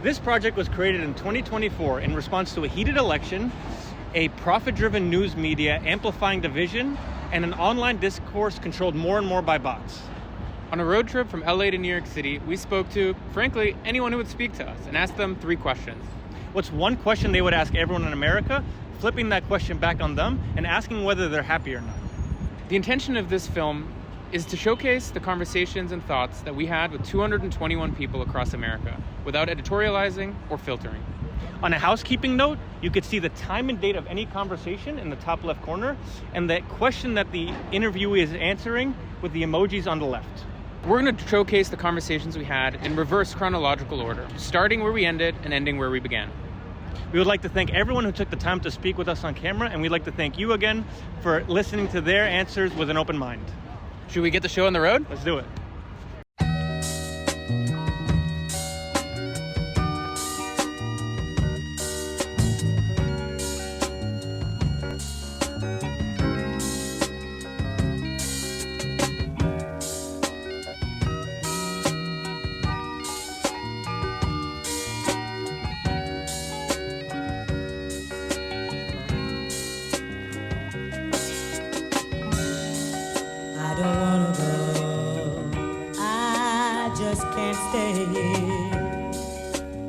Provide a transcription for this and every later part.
This project was created in 2024 in response to a heated election, a profit-driven news media amplifying division, and an online discourse controlled more and more by bots. On a road trip from LA to New York City, we spoke to, frankly, anyone who would speak to us and asked them 3 questions. What's one question they would ask everyone in America, flipping that question back on them and asking whether they're happy or not? The intention of this film is to showcase the conversations and thoughts that we had with 221 people across America without editorializing or filtering. On a housekeeping note, you could see the time and date of any conversation in the top left corner and the question that the interviewee is answering with the emojis on the left. We're going to showcase the conversations we had in reverse chronological order, starting where we ended and ending where we began. We would like to thank everyone who took the time to speak with us on camera, and we'd like to thank you again for listening to their answers with an open mind. Should we get the show on the road? Let's do it. I don't wanna go, I just can't stay.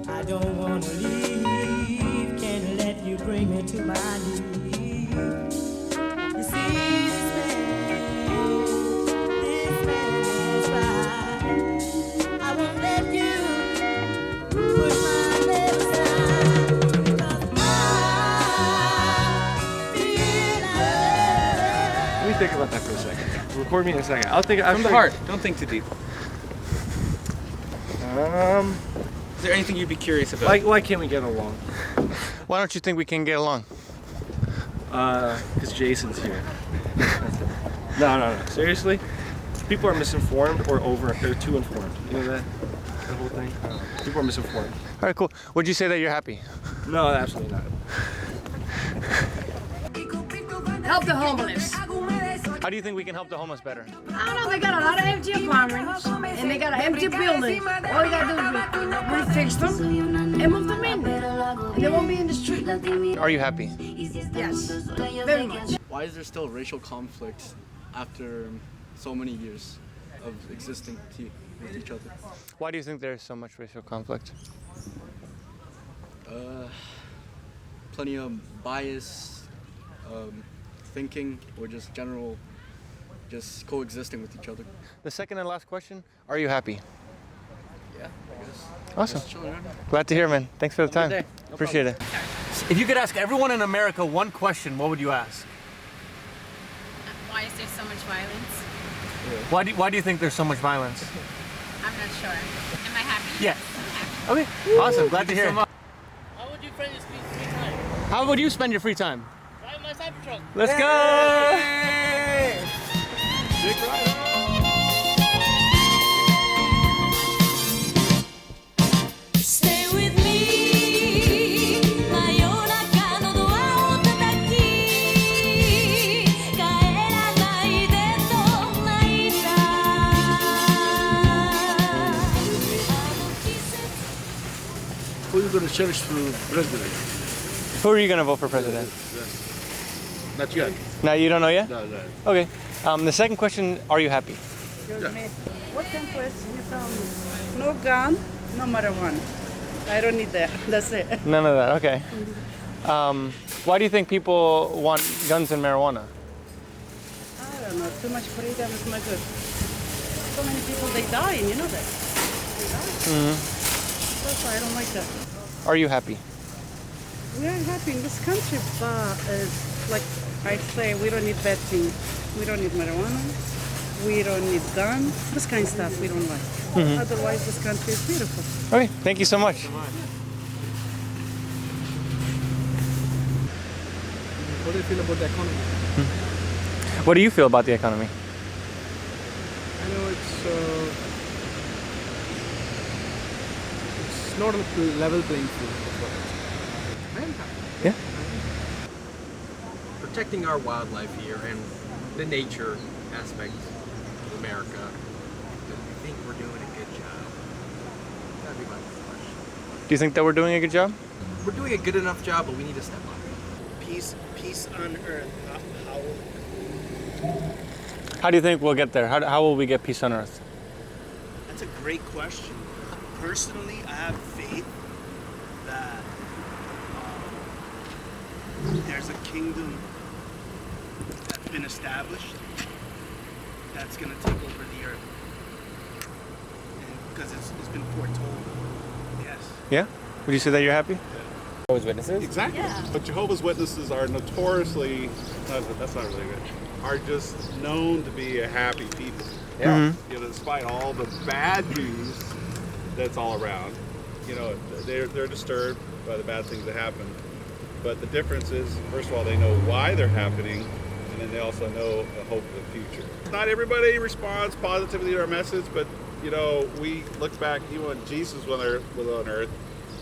I don't wanna leave, can't let you bring me to my knees. You see, this man is right. I won't let you put my left side, 'cause I feel Let me think about that for a second. Record me in a second. I'll think From the heart. Don't think too deep. Is there anything you'd be curious about? Why can't we get along? Why don't you think we can get along? Because Jason's here. No. Seriously? People are misinformed or they're too informed. You know that whole thing? People are misinformed. All right, cool. Would you say that you're happy? No, absolutely not. Help the homeless. How do you think we can help the homeless better? I don't know, they got a lot of empty apartments and they got an empty building. All you gotta do is refix them and move them in. And they won't be in the street. Are you happy? Yes, very much. Why is there still racial conflict after so many years of existing with each other? Why do you think there's so much racial conflict? Plenty of bias, thinking, or just general, just coexisting with each other. The second and last question, are you happy? Yeah, I guess. Awesome. Just chilling around. Glad to hear, man. Thanks for the time. day. No Appreciate it. If you could ask everyone in America one question, what would you ask? Why is there so much violence? Why do you think there's so much violence? I'm not sure. Am I happy? Yes. I'm happy. Okay. Awesome. Glad to hear. How would you spend your free time? How would you spend your free time? Drive my Cybertruck. Let's go! Stay with me 真夜中のドアを叩き帰らないでと泣いたWho are you going to cherish for president? Who are you gonna vote for president? Not yet. No, you don't know yet? No. Okay. The second question, are you happy? What country is you from? No gun, no marijuana. I don't need that. That's it. None of that. Okay. Why do you think people want guns and marijuana? I don't know. Too much freedom is not good. So many people they die, you know that. They die. That's why I don't like that. Are you happy? We are happy in this country, but like I say, we don't need bad things. We don't need marijuana. We don't need guns. This kind of stuff we don't like. Otherwise, this country is beautiful. Okay. Thank you so much. What do you feel about the economy? What do you feel about the economy? I know it's not a level playing field. I am happy. Yeah. Protecting our wildlife here and the nature aspect of America. I think we're doing a good job. That'd be my question. Do you think that we're doing a good job? We're doing a good enough job, but we need to step up. Peace on earth. How do you think we'll get there? How will we get peace on earth? That's a great question. Personally, I have faith that there's a kingdom that's been established that's going to take over the earth. Because it's been foretold. Yes. Yeah? Would you say that you're happy? Jehovah's Witnesses? Exactly. But Jehovah's Witnesses are notoriously, that's not really good, are just known to be a happy people. Yeah. You know, despite all the bad news that's all around, you know, they're disturbed by the bad things that happen. But the difference is, first of all, they know why they're happening, and then they also know the hope of the future. Not everybody responds positively to our message, but you know, we look back even when Jesus was on earth,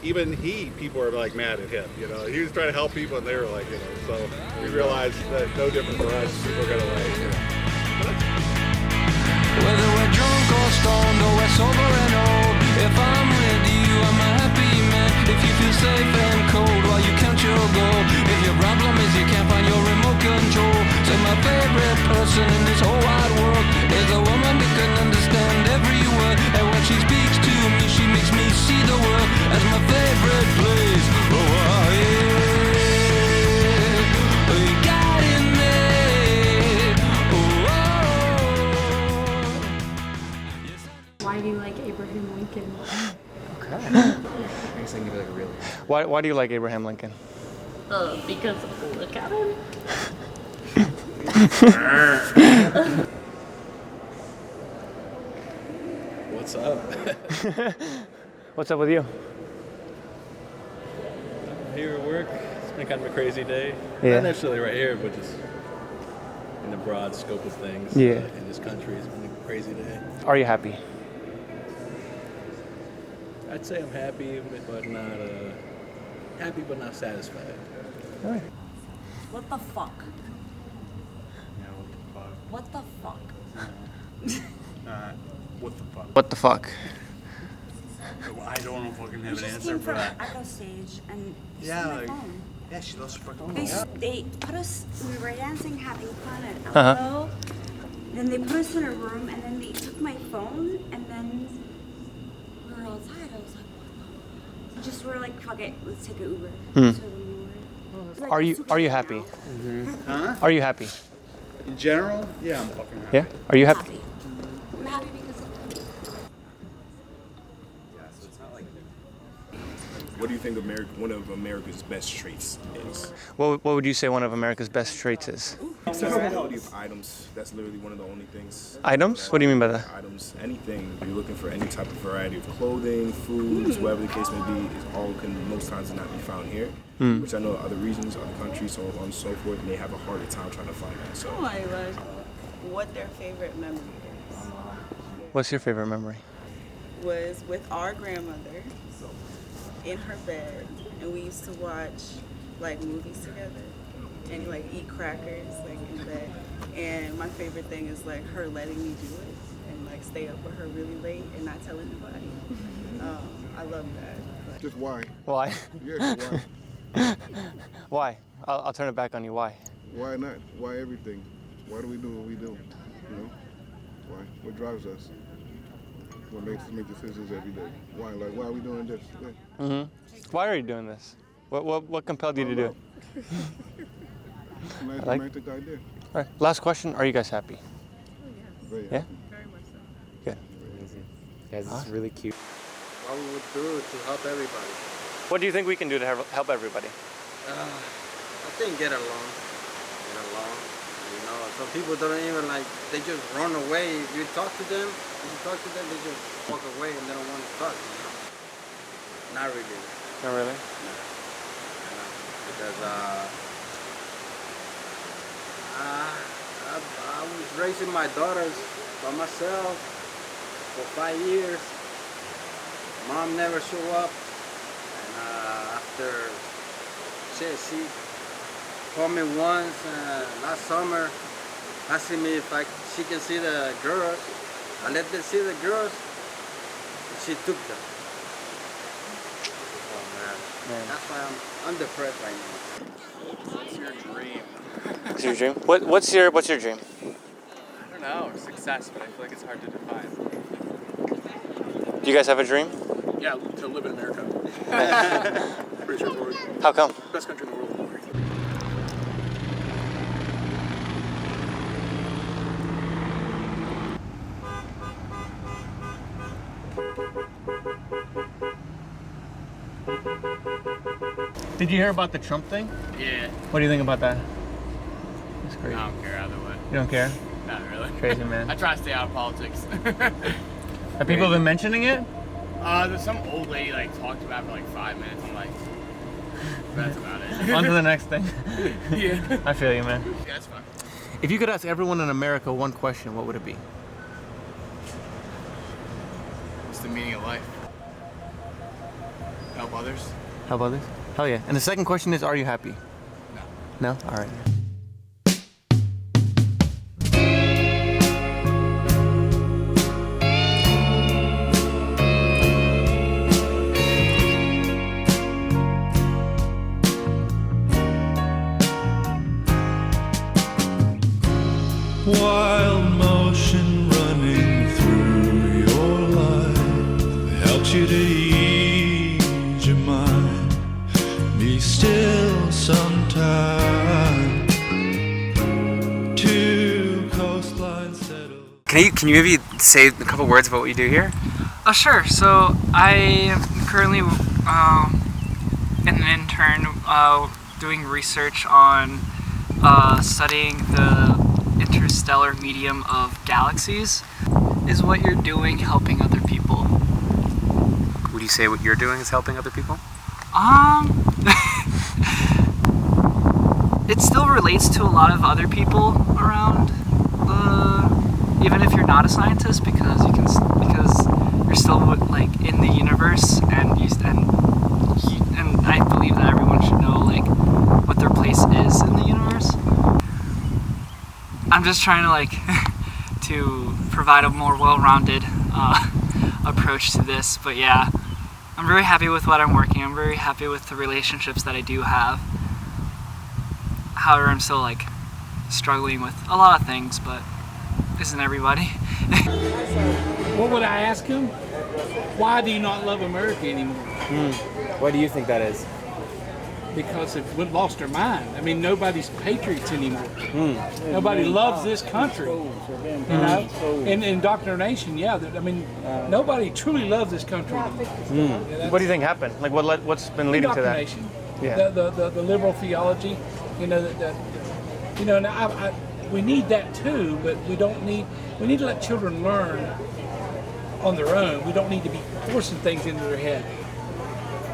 even people are like mad at him. You know, he was trying to help people, and they were like, you know. So we realized that no different for us. People are gonna like, you know. Whether we're drunk or stoned or we're sober and old, if I'm with you, I'm a happy man. If you feel safe and cold while you count your gold, if your problem is you can't find your remote control, say my favorite person in this whole wide world is a woman that can understand every word, and when she speaks to me, she makes me see the world as my favorite place. Oh, yeah. You got it made. Why do you like Abraham Lincoln? Okay. I guess I can give you like a real answer. Why do you like Abraham Lincoln? Because look at him. What's up? What's up with you? Here at work, it's been kind of a crazy day. Yeah. Not necessarily right here, but just in the broad scope of things. Yeah. In this country, it's been a crazy day. Are you happy? I'd say I'm happy, but not satisfied. All right. What the fuck? What the fuck? What the fuck? What the fuck? I don't fucking We have an just answer came for from that. Echo Stage and Yeah, my like- phone. Yeah, she lost her fucking They put us. We were dancing, having fun at Uh-huh. Elbow. Then they put us in a room, and then they took my phone, and then we were outside. I was like, what the? Just we're like, fuck it, let's take an Uber. Hmm. So then we were, Are you happy? Huh? Are you happy? In general, yeah, I'm fucking happy. Yeah? Are you happy? I'm happy because. What do you think one of America's best traits is? What would you say one of America's best traits is? Accessibility of items. That's literally one of the only things. Items? What do you mean by that? Items, anything. If you're looking for any type of variety of clothing, foods, whatever the case may be, is all can most times not be found here. Mm. Which I know other regions, other countries, so on and so forth, and they have a harder time trying to find that. So. What their favorite memory What's your favorite memory? was with our grandmother in her bed, and we used to watch like movies together and like eat crackers like in bed. And my favorite thing is like her letting me do it and like stay up with her really late and not tell anybody. I love that. Just why? Why? Yeah, just why? Why? I'll turn it back on you. Why? Why not? Why everything? Why do we do what we do? You know? Why? What drives us? What makes us make decisions every day? Why? Like, why are we doing this? Yeah. Mm-hmm. Why are you doing this? What compelled you to do it? Nice I like- romantic idea. All right. Last question. Are you guys happy? Very Yeah? happy. Good. Guys, this is Awesome. really cute. What we would do to help everybody? What do you think we can do to help everybody? I think get along. You know, some people don't even like, they just run away. If you talk to them, they just walk away and they don't want to talk, you know. Not really. Not really? No. Because I was raising my daughters by myself for 5 years. Mom never showed up. And after she called me once last summer, asking me if she can see the girls. I let them see the girls, and she took them. That's why I'm depressed right now. What's your dream? What's your dream? What's your dream? I don't know. Success, but I feel like it's hard to define. Do you guys have a dream? Yeah, to live in America. Pretty straightforward. How come? Best country in the world. Did you hear about the Trump thing? Yeah. What do you think about that? It's crazy. I don't care either way. You don't care? Not really. Crazy, man. I try to stay out of politics. Have people been mentioning it? There's some old lady like talked about it for like 5 minutes. I'm like, that's about it. On to the next thing. Yeah. I feel you, man. Yeah, that's fine. If you could ask everyone in America one question, what would it be? What's the meaning of life? Help others. Help others? Hell yeah. And the second question is, are you happy? No. No? All right. Wild motion running through your life helps you to ease your mind. Be still sometime. Two coastlines settle. Can you maybe say a couple words about what you do here? Sure. So I am currently an intern doing research on studying the interstellar medium of galaxies. Is what you're doing helping other people? Would you say what you're doing is helping other people? It still relates to a lot of other people around, even if you're not a scientist, because you're still like in the universe, and I believe that everyone should know like what their place is in the universe. I'm just trying to like to provide a more well-rounded approach to this, but yeah, I'm very happy with what I'm working. I'm very happy with the relationships that I do have. However, I'm still like struggling with a lot of things, but isn't everybody? What would I ask him? Why do you not love America anymore? What do you think that is? Because we've lost our mind. I mean, nobody's patriots anymore. Nobody loves this country. You know, in indoctrination, yeah. I mean, nobody truly loves this country anymore. What do you think happened? Like, what's been leading to that? Indoctrination. Yeah. The liberal theology. You know and we need that too, but we need to let children learn on their own. We don't need to be forcing things into their head.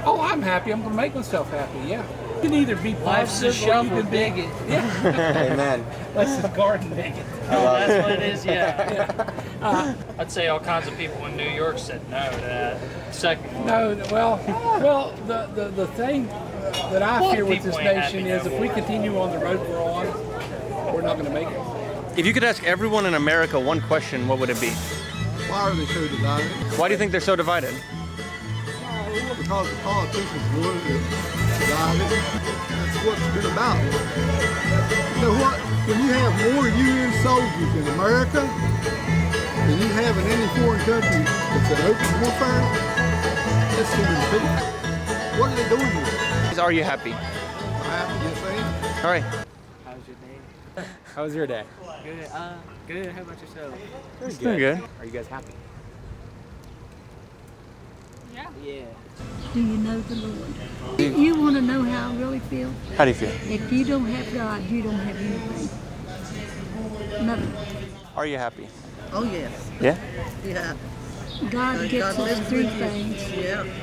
Oh, I'm happy. I'm going to make myself happy. Yeah. You can either be Life's a positive or you shuffle, can be. bigot. Yeah. Amen. That's his garden bigot. Oh, that's what it is. Yeah. I'd say all kinds of people in New York said no to that second one. No, well, the thing that I fear with this nation is if we continue on the road we're on, we're not going to make it. If you could ask everyone in America one question, what would it be? Why are they so divided? Why do you think they're so divided? Well, because the politicians wanted to divide it. That's what it's been about. You know what? When you have more Union soldiers in America than you have in any foreign country that's an open warfare, that's too many people. What are they doing here? Are you happy? I'm happy, yes I am. All right. How's your day? How was your day? Good. Good. How about yourself? It's doing good. Are you guys happy? Yeah. Do you know the Lord? You want to know how I really feel? How do you feel? If you don't have God, you don't have anything. Nothing. Are you happy? Oh, yes. Yeah? Yeah. God gets us through things,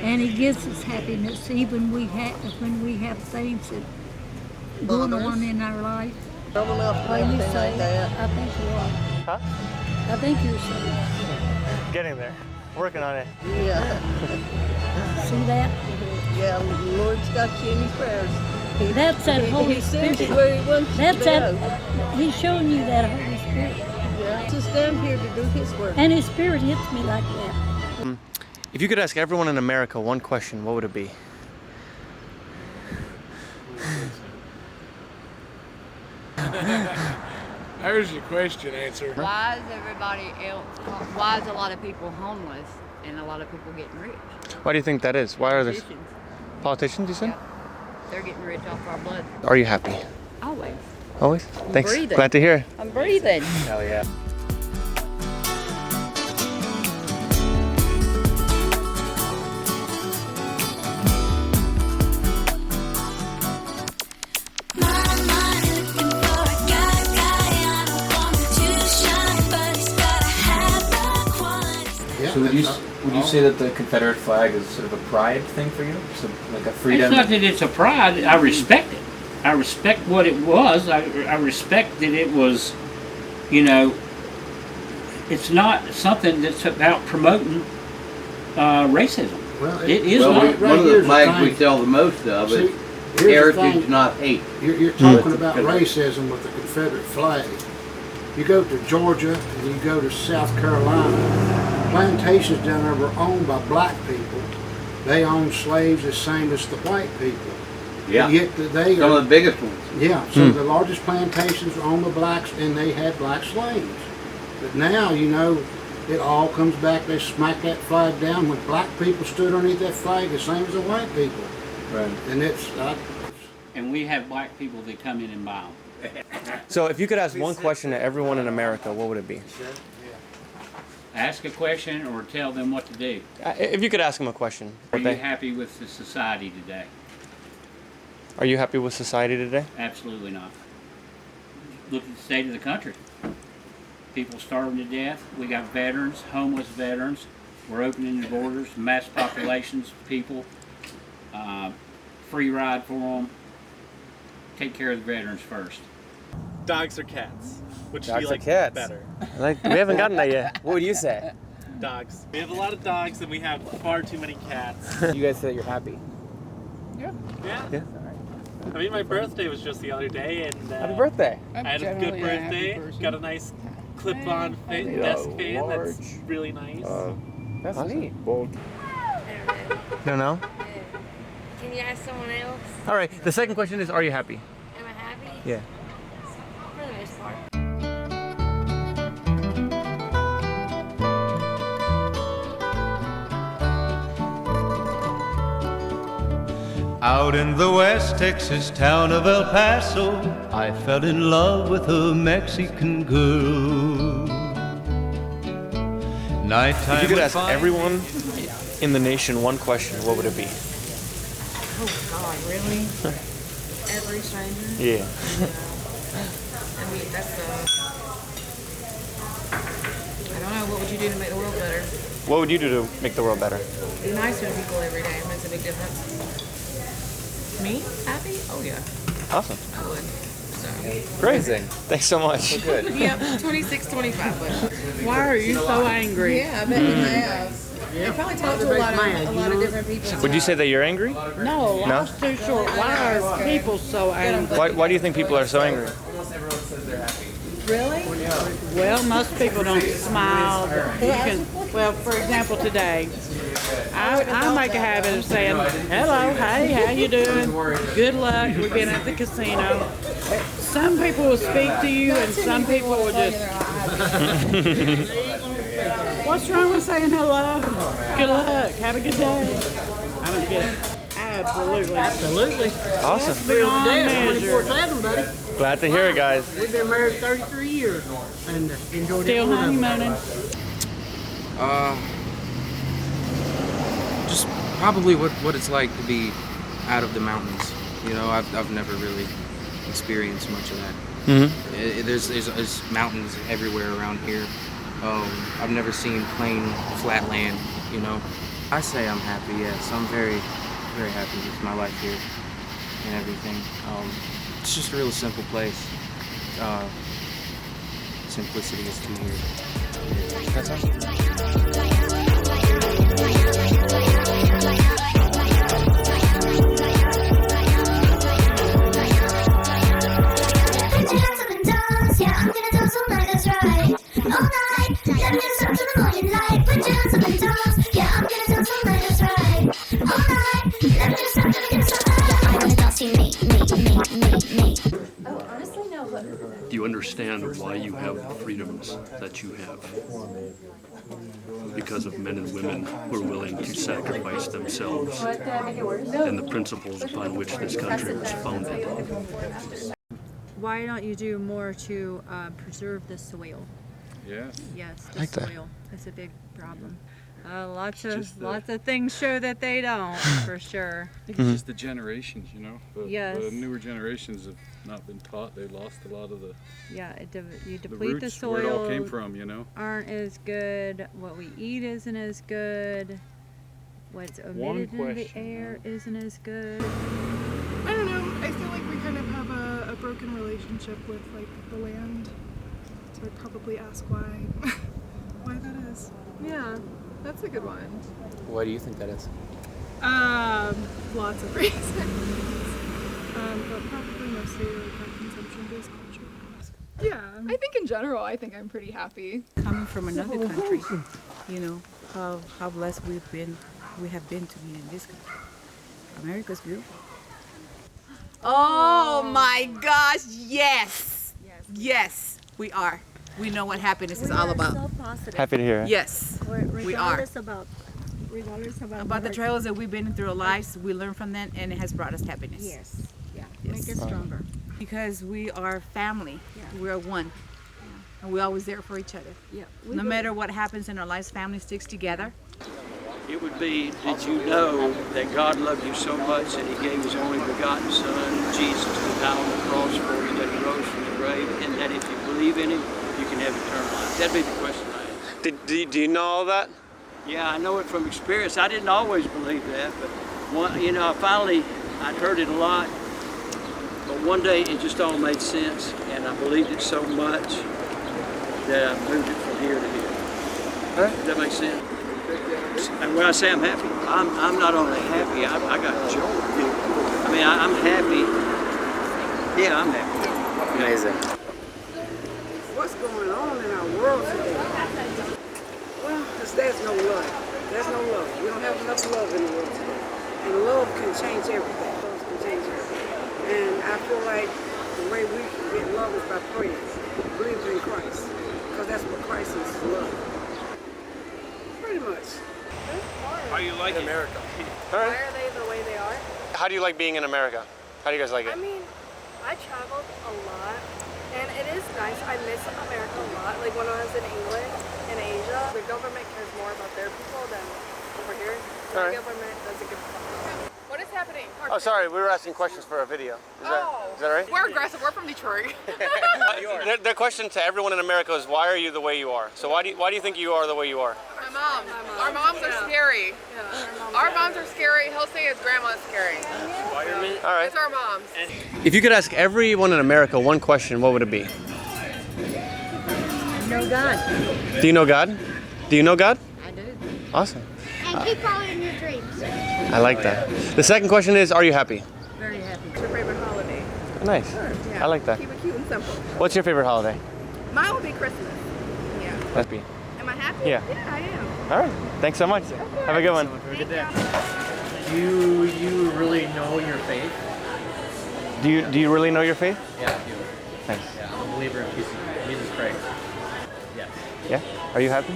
and He gives us happiness even when we have things that going on in our life. What you say? I think you are. Huh? I think you're saved. Getting there. Working on it. Yeah. See that? Yeah, the Lord's got you in His prayers. That's that Holy He Spirit. sent you where He wants you That's to that. go. He's showing you that Holy Spirit. Yeah, just down here to do His work. And His Spirit hits me like that. If you could ask everyone in America one question, what would it be? There's your question answer. Why is why is a lot of people homeless and a lot of people getting rich? Why do you think that is? Why are this Politicians. politicians? You said? Yeah. They're getting rich off our blood. Are you happy? Always. Always. I'm Thanks. breathing. Glad to hear it. I'm breathing. Hell yeah. So would you say that the Confederate flag is sort of a pride thing for you? So like a freedom? It's not that it's a pride. I respect it. I respect what it was. I respect that it was, you know, it's not something that's about promoting racism. Well, it is well, not. one of the flags we sell the most of is heritage, not hate. You're talking about racism with the Confederate flag. You go to Georgia and you go to South Carolina, plantations down there were owned by black people. They owned slaves the same as the white people. Yeah. Yet they Some of the biggest ones. Yeah, so the largest plantations were owned by blacks and they had black slaves. But now, you know, it all comes back, they smack that flag down. When black people stood underneath that flag, the same as the white people. Right. And it's... And we have black people that come in and buy them. So if you could ask one question to everyone in America, what would it be? Ask a question or tell them what to do. If you could ask them a question. Are you happy with the society today? Are you happy with society today? Absolutely not. Look at the state of the country. People starving to death. We got veterans, homeless veterans. We're opening the borders, mass populations of people. Free ride for them. Take care of the veterans first. Dogs or cats? Which do Dogs you or like cats? better? We haven't gotten that yet. What would you say? Dogs. We have a lot of dogs and we have far too many cats. You guys say that you're happy. Yeah. Yeah. Yeah. I mean, my birthday was just the other day, and Happy birthday. I had a good birthday. Got a nice clip-on desk fan that's really nice. That's neat. You don't know? Can you ask someone else? All right. The second question is, are you happy? Am I happy? Yeah. For the most part. Out in the West Texas town of El Paso, I fell in love with a Mexican girl. Nighttime If you could would ask find- everyone in the nation one question, what would it be? Oh God, really? Every stranger? Yeah. I mean, that's I don't know. What would you do to make the world better? What would you do to make the world better? Be nicer to people every day. It makes a big difference. Me? Happy? Oh yeah. Awesome. I would. So. Great. Thanks so much. Yep, 26, 25. But Why are you so angry? yeah, I bet you have. You probably talked to a lot of different people. Would you say that you're angry? No, No? life's too short. Why are people so angry? Why do you think people are so angry? Almost everyone says they're happy. Really? Well, most people don't smile. You can, well, for example, today, I make a habit of saying, hello, hey, how you doing? Good luck. We've been at the casino. Some people will speak to you and some people will just... What's wrong with saying hello? Good luck. Have a good day. I don't get it. Absolutely. Absolutely. Awesome. Beyond measure. 24/7, buddy. Glad to hear it, guys. We've been married 33 years and enjoyed Still it. honeymooning. Just probably what it's like to be out of the mountains. You know, I've never really experienced much of that. There's mountains everywhere around here. I've never seen plain flat land. You know, I say I'm happy. Yes, I'm very, very happy with my life here and everything. It's just a real simple place. Simplicity is key here. That's all. Yeah, I'm gonna dance all night, that's right. All night, let me dance up to the morning light. Put your hands up and dance. Yeah, I'm gonna dance all night, that's right. All night, let me dance up, let me dance all night. I wanna dance to me. understand why you have the freedoms that you have. Because of men and women who are willing to sacrifice themselves and the principles upon which this country was founded. Why don't you do more to preserve the soil? Yeah. Yes, the Like that. soil. That's a big problem. Lots of things show that they don't, for sure. I think it's just the generations, you know. Yes. The newer generations have not been taught. They lost a lot of the. Yeah, you the deplete the roots, soil. where it all came from, you know. Aren't as good. What we eat isn't as good. What's emitted into the air isn't as good. I don't know. I feel like we kind of have a broken relationship with like the land. So I'd probably ask why why that is. Yeah, that's a good one. Why do you think that is? Lots of reasons. But probably mostly like our consumption-based culture. Yeah. I think in general, I think I'm pretty happy. Coming from another country, you know, how blessed we have been to be in this country. America's beautiful. Oh my gosh, yes. Yes, we are. We know what happiness is all about. So positive. Happy to hear it. Yes, we are. Regardless About the trials that we've been through our lives, we learn from them and it has brought us happiness. Yes. Yeah. Yes. Make us stronger. Because we are family. We are one. And we're always there for each other. Yeah. No matter what happens in our lives, family sticks together. It would be, did you know that God loved you so much that he gave his only begotten son, Jesus, to die on the cross for you, that he rose from the grave, and that if you believe in him, you can have eternal life? That'd be the question I ask. Do you know all that? Yeah, I know it from experience. I didn't always believe that, but I'd heard it a lot, but one day it just all made sense, and I believed it so much that I moved it from here to here. Does that make sense? And when I say I'm happy, I'm not only happy, I got joy. I mean, I'm happy. Yeah, I'm happy. Amazing. What's going on in our world today? Well, because there's no love. There's no love. We don't have enough love in the world today. And love can change everything. Love can change everything. And I feel like the way we can get love is by praying, believing in Christ. Because that's what Christ is, love. Pretty much. How do you like America? All right. Why are they the way they are? How do you like being in America? How do you guys like it? I mean, I traveled a lot, and it is nice. I miss America a lot. Like when I was in England and Asia, the government cares more about their people than over here. All right. The government doesn't give a fuck. What is happening? Oh, sorry, we were asking questions for a video. Is that right? We're aggressive. We're from Detroit. The question to everyone in America is, why are you the way you are? So why do you think you are the way you are? My mom. Our moms are scary. Our moms are scary. He'll say his grandma's scary. All right. It's our moms. If you could ask everyone in America one question, what would it be? No God. Do you know God? Do you know God? I do. Awesome. And keep following your dreams. I like that. The second question is, are you happy? Very happy. What's your favorite holiday? Nice. Yeah. I like that. Keep it cute and simple. What's your favorite holiday? Mine will be Christmas. Yeah. Let's be. Am I happy? Yeah. Yeah, I am. All right. Thanks so much. Have a good one. Have a good day. Do you really know your faith? Do you really know your faith? Yeah, I do. Nice. Yeah, I'm a believer in Jesus Christ. Yes. Yeah? Are you happy?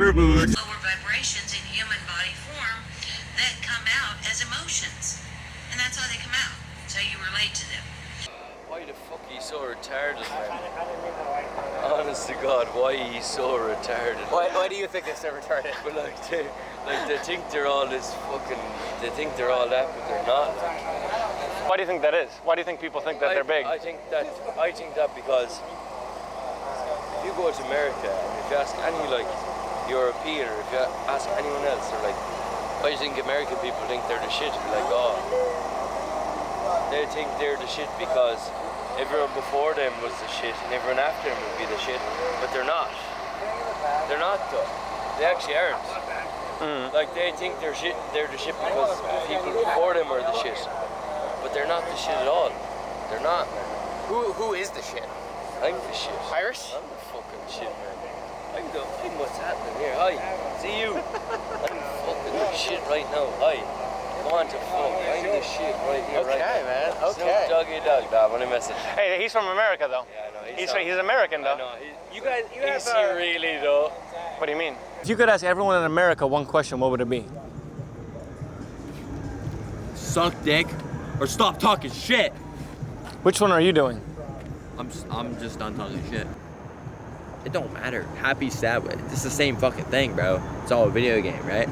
Lower vibrations in human body form that come out as emotions. And that's how they come out. That's how you relate to them. Why the fuck are you so retarded, man? Honest to God, why are you so retarded? Why do you think they're so retarded? But they think they're all this fucking, they think they're all that, but they're not. Why do you think that is? Why do you think people think that they're big? I think that because if you go to America and if you ask any like European or if you ask anyone else, they're like, why do you think American people think they're the shit? You're like, oh, they think they're the shit because everyone before them was the shit and everyone after them would be the shit, but they're not. They're not though. They actually aren't. Like they think they're the shit because the people before them are the shit. But they're not the shit at all. They're not, man. Who is the shit? I'm the shit. Irish? I'm the fucking shit, man. I'm what's happening here. Hi. See you. I'm fucking the shit right now. Hi. Come on to fuck. I'm the shit right here, right now. Okay, man. Okay. Snoop Doggy Dogg, dog. What a message. Hey, he's from America, though. Yeah, I know. He's American, though. I know. You guys, is he really, though? What do you mean? If you could ask everyone in America one question, what would it be? Suck dick or stop talking shit. Which one are you doing? I'm just done talking shit. It don't matter. Happy, sad, it's the same fucking thing, bro. It's all a video game, right?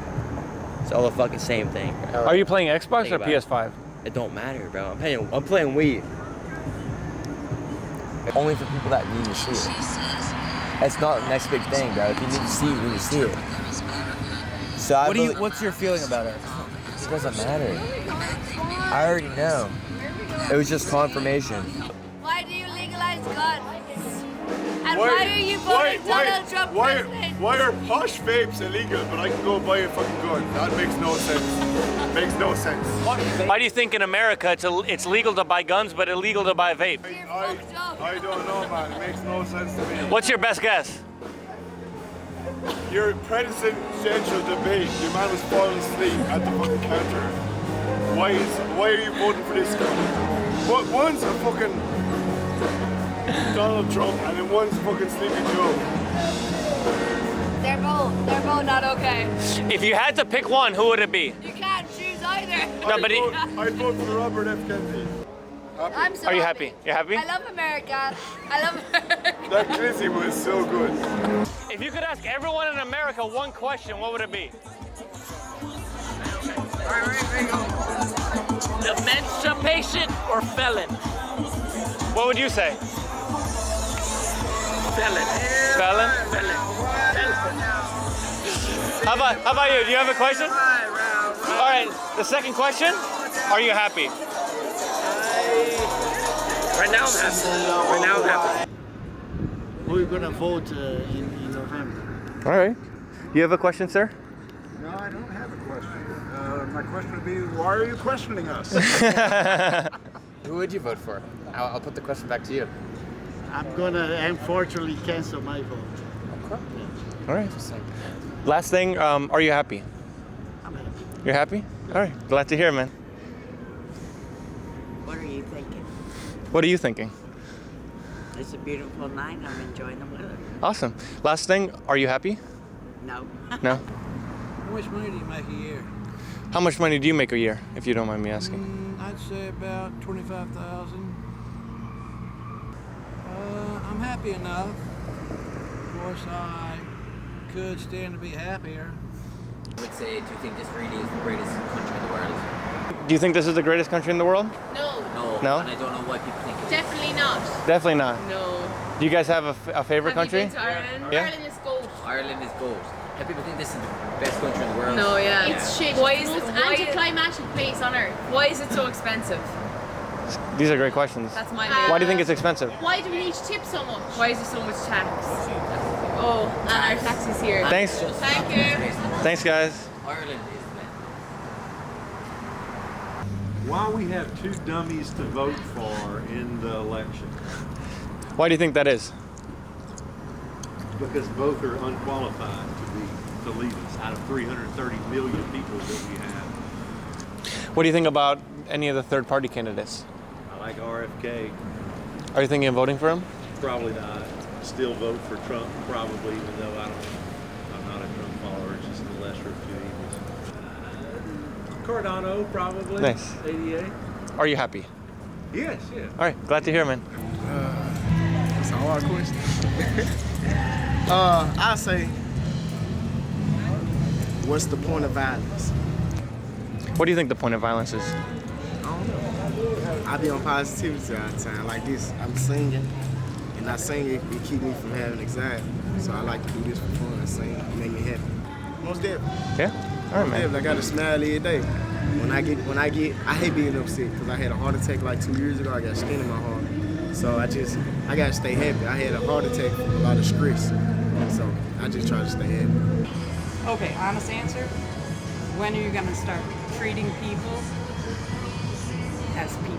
It's all the fucking same thing, bro. Are you playing Xbox Think or about PS5? It don't matter, bro. I'm playing Wii. Only for people that need to see it. That's not the next big thing, bro. If you need to see it, you need to see it. So What's your feeling about it? It doesn't matter. I already know. It was just confirmation. Why do you legalize guns? And why are you voting Donald Trump president? Why are posh vapes illegal, but I can go buy a fucking gun? That makes no sense. Makes no sense. Why do you think in America it's legal to buy guns but illegal to buy vape? I don't know, man. It makes no sense to me. What's your best guess? Your presidential debate, your man was falling asleep at the fucking counter. Why are you voting for this guy? One's a fucking Donald Trump and then one's fucking Sleepy Joe. They're both not okay. If you had to pick one, who would it be? You can't choose either. No, but I'd vote for Robert F. Kennedy. I'm so Are you happy? You happy? I love America. I love America. That glizzy was so good. If you could ask everyone in America one question, what would it be? Emancipation or felon? What would you say? Felon. Felon? Felon. How about you? Do you have a question? All right. The second question. Are you happy? Right now I'm happy. Right now I'm happy. We're gonna vote in November. All right. You have a question, sir? No, I don't have a question. My question would be, why are you questioning us? Who would you vote for? I'll put the question back to you. I'm gonna unfortunately cancel my vote. All right. Last thing. Are you happy? I'm happy. You're happy? All right. Glad to hear, man. What are you thinking? What are you thinking? It's a beautiful night. I'm enjoying the weather. Awesome. Last thing. Are you happy? No. No. How much money do you make a year? How much money do you make a year, if you don't mind me asking? I'd say about $25,000. I'm happy enough. Of course, I could stand to be happier. I would say, do you think this really is the greatest country in the world? Do you think this is the greatest country in the world? No. No? And I don't know why people think it is. Definitely not. Definitely not. No. Do you guys have a favorite country? Have you been to Ireland? Yeah? Ireland is gold. Ireland is gold. And people think this is the best country in the world. No, yeah. It's shit. Why is it anticlimactic place on earth? Why is it so expensive? These are great questions. That's my Why do you think it's expensive? Why do we need to tip so much? Why is there so much tax? Oh, and our taxes here. Thanks. Thank you. Thanks, guys. Ireland is the Why we have two dummies to vote for in the election? Why do you think that is? Because both are unqualified to lead us out of 330 million people that we have. What do you think about any of the third-party candidates? I like RFK. Are you thinking of voting for him? Probably not. Still vote for Trump, probably, even though I'm not a Trump follower. It's just the lesser of two evils. Cardano, probably. Nice. 88. Are you happy? Yes, yeah. All right. Glad to hear, man. That's a hard question. I say, what's the point of violence? What do you think the point of violence is? I don't know. I be on positivity all the time. Like this, I'm singing, and I sing it keep me from having anxiety. So I like to do this for fun and sing. It make me happy. Most definitely. Yeah. All right, man. Definitely. I got to smile every day. When I get, I hate being upset because I had a heart attack like 2 years ago. I got skin in my heart. So I gotta stay happy. I had a heart attack from a lot of stress. So I just try to stay happy. Okay, honest answer. When are you gonna start treating people as people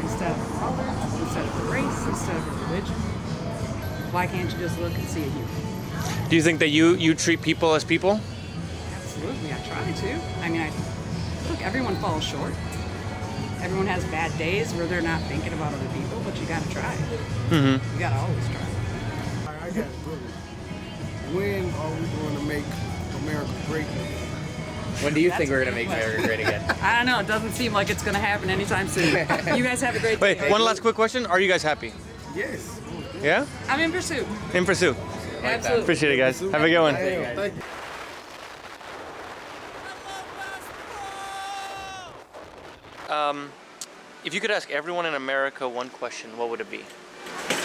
instead of color, instead of race, instead of religion? Why can't you just look and see a human? Do you think that you treat people as people? Absolutely, I try to. I mean, look, everyone falls short. Everyone has bad days where they're not thinking about other people, but you gotta try. Mm-hmm. You gotta always try. I got it, brother. When are we going to make America great again? When do you That's think we're a going to good make America great again? I don't know. It doesn't seem like it's gonna happen anytime soon. You guys have a great day. Wait, one last quick question. Are you guys happy? Yes. Yeah? I'm in pursuit. In pursuit. Absolutely. Appreciate it, guys. Have a good one. Thank you. If you could ask everyone in America one question, what would it be?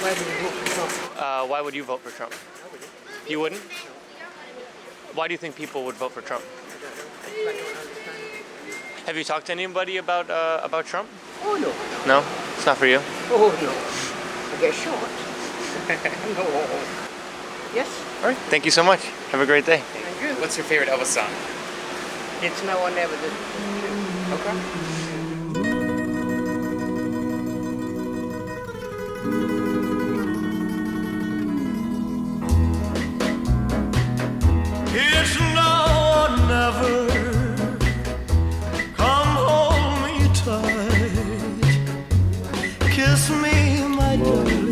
Why would you vote for Trump? You wouldn't? Why do you think people would vote for Trump? Have you talked to anybody about Trump? Oh, no. No? It's not for you? Oh, no. I get shot. No. Yes? All right. Thank you so much. Have a great day. Thank you. What's your favorite Elvis song? It's now or never. Okay. It's now or never. Come hold me tight. Kiss me, my darling.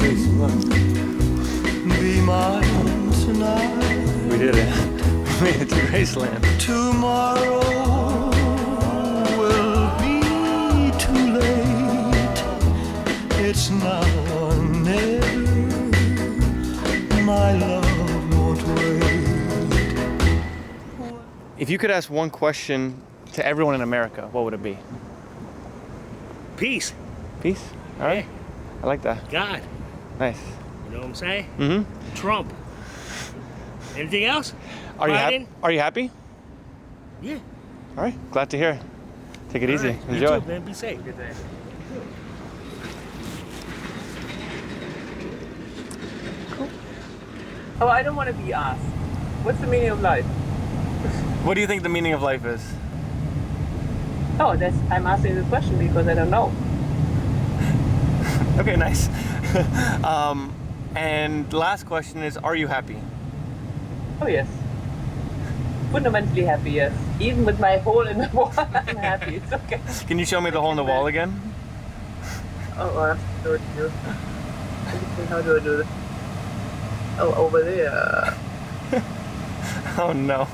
Be mine tonight. We did it. We made it to Graceland. Tomorrow will be too late. It's now or never. My love won't wait. If you could ask one question to everyone in America, what would it be? Peace. Peace? All right. I like that. God. Nice. You know what I'm saying? Mm-hmm. Trump. Anything else? Are you happy? Biden? Are you happy? Yeah. All right. Glad to hear it. Take it easy. All right. You Enjoy. too, man. Be safe. Good day. Oh, I don't want to be asked. What's the meaning of life? What do you think the meaning of life is? Oh, I'm asking the question because I don't know. Okay, nice. And last question is, are you happy? Oh, yes. Fundamentally happy, yes. Even with my hole in the wall, I'm happy. It's okay. Can you show me the hole in the wall again? Oh, I have to do it to you. How do I do this? Oh, over there. Oh no.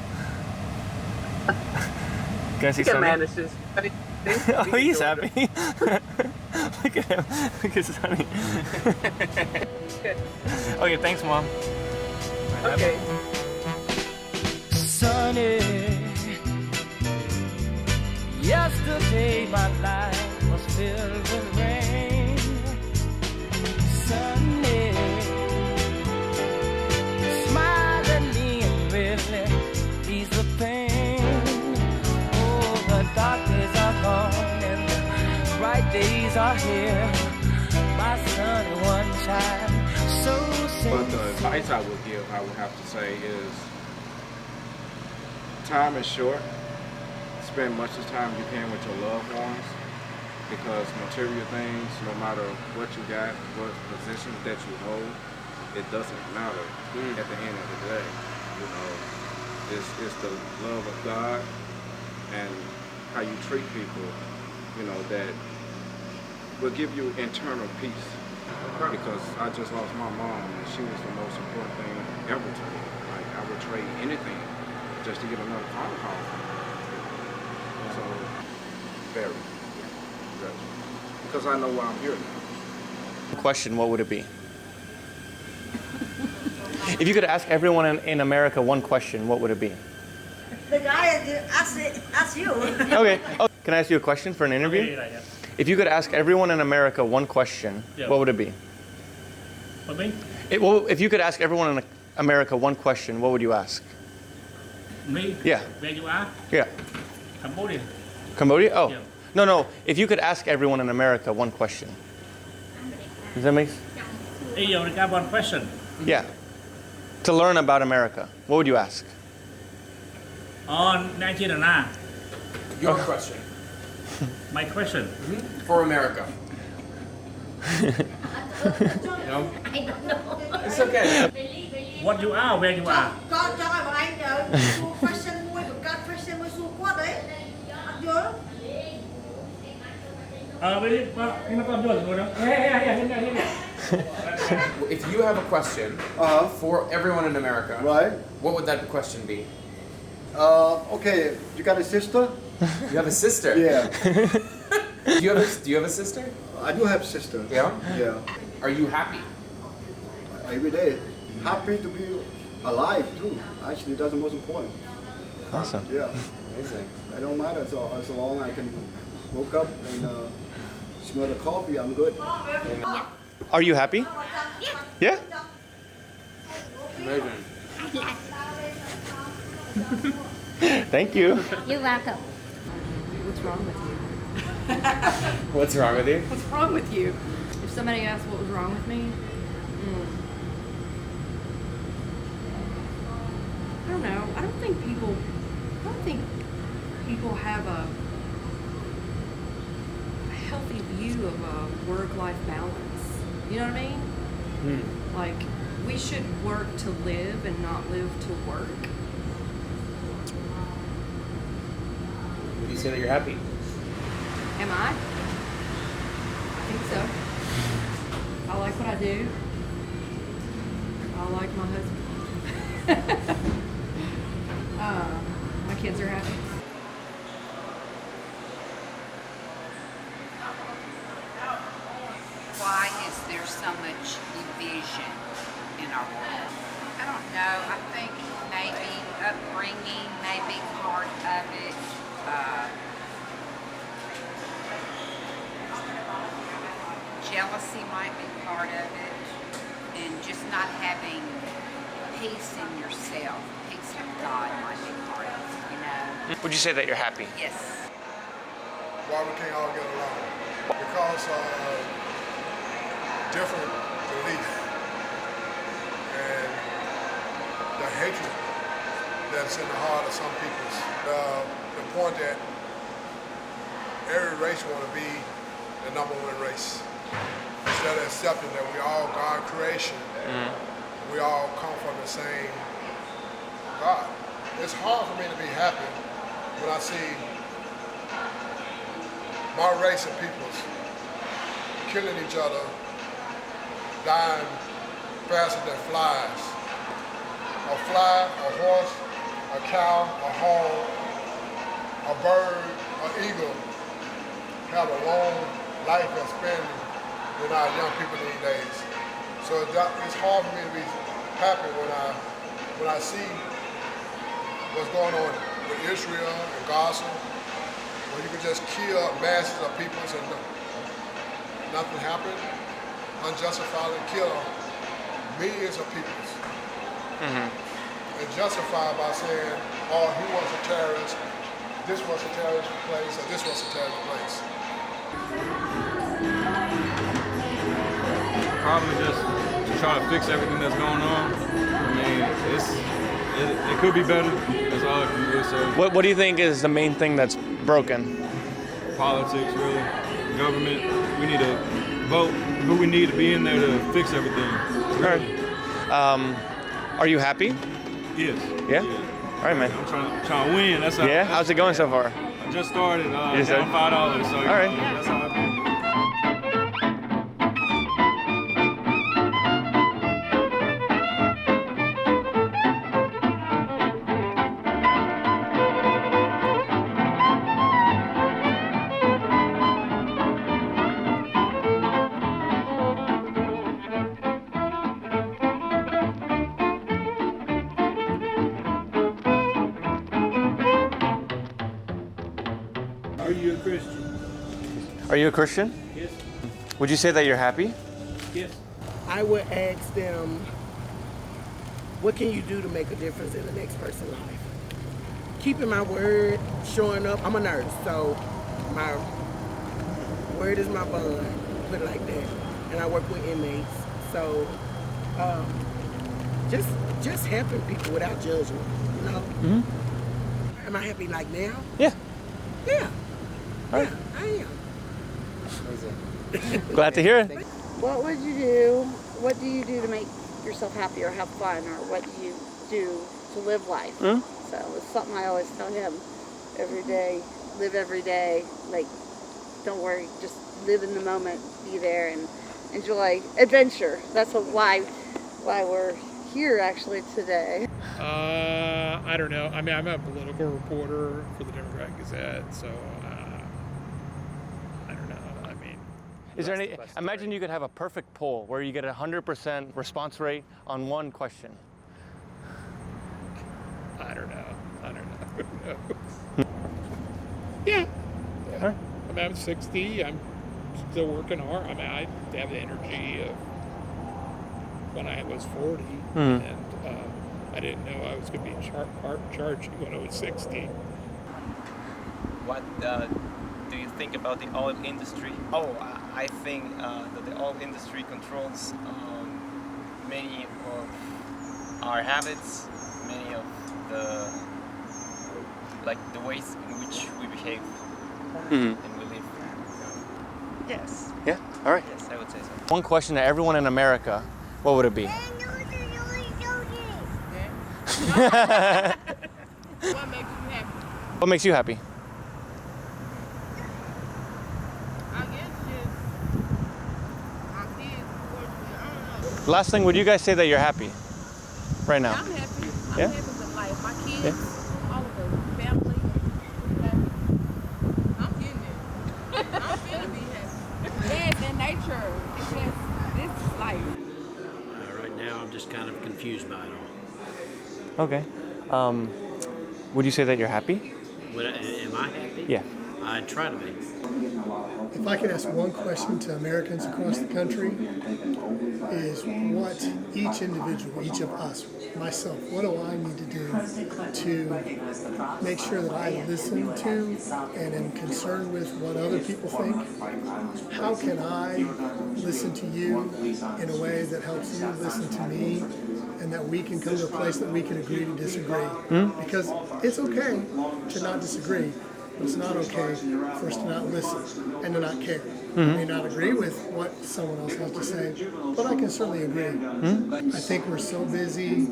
Can I see You can Sonny? manage this. Oh, he's happy. Look at him. Look at Sonny. Okay, thanks, Mom. Okay. Sunny, yesterday my life was filled with rain. Sunny, smile at me and really ease the pain. Oh, the dark days are gone and the bright days are here. My sunny one shine so But the advice I would give, I would have to say, is time is short. Spend much of the time you can with your loved ones, because material things, no matter what you got, what positions that you hold, it doesn't matter at the end of the day. You know, it's the love of God and how you treat people, you know, that will give you internal peace. Because I just lost my mom, and she was the most important thing ever to me. Like, I would trade anything just to get another phone call from her. So, very. Because I know why I'm here now. Question, what would it be? If you could ask everyone in America one question, what would it be? The guy, I said, that's you. Okay. Oh, can I ask you a question for an interview? Yeah. If you could ask everyone in America one question, Yeah. what would it be? What me? Well, if you could ask everyone in America one question, what would you ask? Me? Yeah. Where you are? Yeah. Cambodia. Cambodia? Oh. Yeah. No. If you could ask everyone in America one question. Does that make sense? Hey, you only got one question. Yeah. To learn about America, what would you ask? On 1909. Your question. My question. For America. No? I don't know. It's okay. What you are, where you are. Con cho hỏi bọn anh xu fashion mui của các fashion mui xu quát đấy. Anh vô lắm. Nhưng mà con vô rồi đâu. If you have a question for everyone in America, what would that question be? Okay, you got a sister? You have a sister? Yeah. Do you have a sister? I do have a sister. Yeah? Yeah. Are you happy? Every day. Happy to be alive too. Actually, that's the most important. Awesome. Yeah. Amazing. It don't matter as long as I can woke up and smell the coffee, I'm good. Are you happy? Yeah? Amazing. Thank you. You're welcome. What's wrong with you? What's wrong with you? What's wrong with you? If somebody asked what was wrong with me, I don't know. I don't think people have a healthy view of a work-life balance. You know what I mean? Like, we should work to live and not live to work. Would you say that you're happy? Am I? I think so. I like what I do. I like my husband. My kids are happy. Why is there so much division in our world? I don't know. I think maybe upbringing may be part of it. Jealousy might be part of it. And just not having peace in yourself, peace with God might be part of it, you know? Would you say that you're happy? Yes. Why we can't all get along? Because different belief and the hatred that's in the heart of some people's. The point that every race want to be the number one race. Instead of accepting that we all God creation, we all come from the same God. It's hard for me to be happy when I see my race of peoples killing each other, dying faster than flies. A fly, a horse, a cow, a hog, a bird, an eagle have a long life expectancy than our young people these days. So it's hard for me to be happy when I see what's going on with Israel and Gaza, where you can just kill masses of people and nothing happened, unjustifiably kill millions of people. And justify by saying, oh, he was a terrorist, this was a terrorist place, or this was a terrorist place. Probably just to try to fix everything that's going on. I mean, it could be better. That's all I can really say. What do you think is the main thing that's broken? Politics, really. Government. We need to vote who we need to be in there to fix everything. Really. All right. Are you happy? Yes. Yeah? All right, man. I'm trying to win. That's how. Yeah? How's it going so far? I just started. You just down $5. So all right. That's how I feel. Are you a Christian? Are you a Christian? Yes. Would you say that you're happy? Yes. I would ask them, what can you do to make a difference in the next person's life? Keeping my word, showing up. I'm a nurse, so my word is my bond, put it like that. And I work with inmates, so just helping people without judgment, you know? Mm-hmm. Am I happy like now? Yeah. Yeah. All right. I am. Glad to hear it. What would you do? What do you do to make yourself happy or have fun, or what do you do to live life? Hmm? So it's something I always tell him every day. Live every day. Like, don't worry. Just live in the moment. Be there and enjoy adventure. That's why we're here actually today. I don't know. I mean, I'm a political reporter for the Democrat Gazette, so I don't know. I mean, Is there any? Imagine you could have a perfect poll where you get 100% response rate on one question. I don't know. Who knows? Yeah. Huh? I mean, I'm 60. I'm still working hard. I mean, I have the energy of when I was 40, and I didn't know I was going to be charging when I was 60. What do you think about the oil industry? Oh, I think that the oil industry controls many of our habits, many of the ways in which we behave and we live. Yes. Yeah. All right. Yes, I would say so. One question to everyone in America, what would it be? What makes you happy? What makes you happy? I guess just my kids, unfortunately. I don't know. Last thing, would you guys say that you're happy right now? I'm happy. I'm Yeah? happy with life. My kids, Yeah. all of us, family. I'm getting it. I'm finna be happy. Yeah, it's in nature. It's just, this is life. Right now, I'm just kind of confused by it all. Okay. Would you say that you're happy? Am I happy? Yeah. I try to be. If I could ask one question to Americans across the country, is what each individual, each of us, myself, what do I need to do to make sure that I listen to and am concerned with what other people think? How can I listen to you in a way that helps you listen to me, and that we can come to a place that we can agree to disagree? Because it's okay to not disagree, but it's not okay for us to not listen and to not care. I may not agree with what someone else has to say, but I can certainly agree. I think we're so busy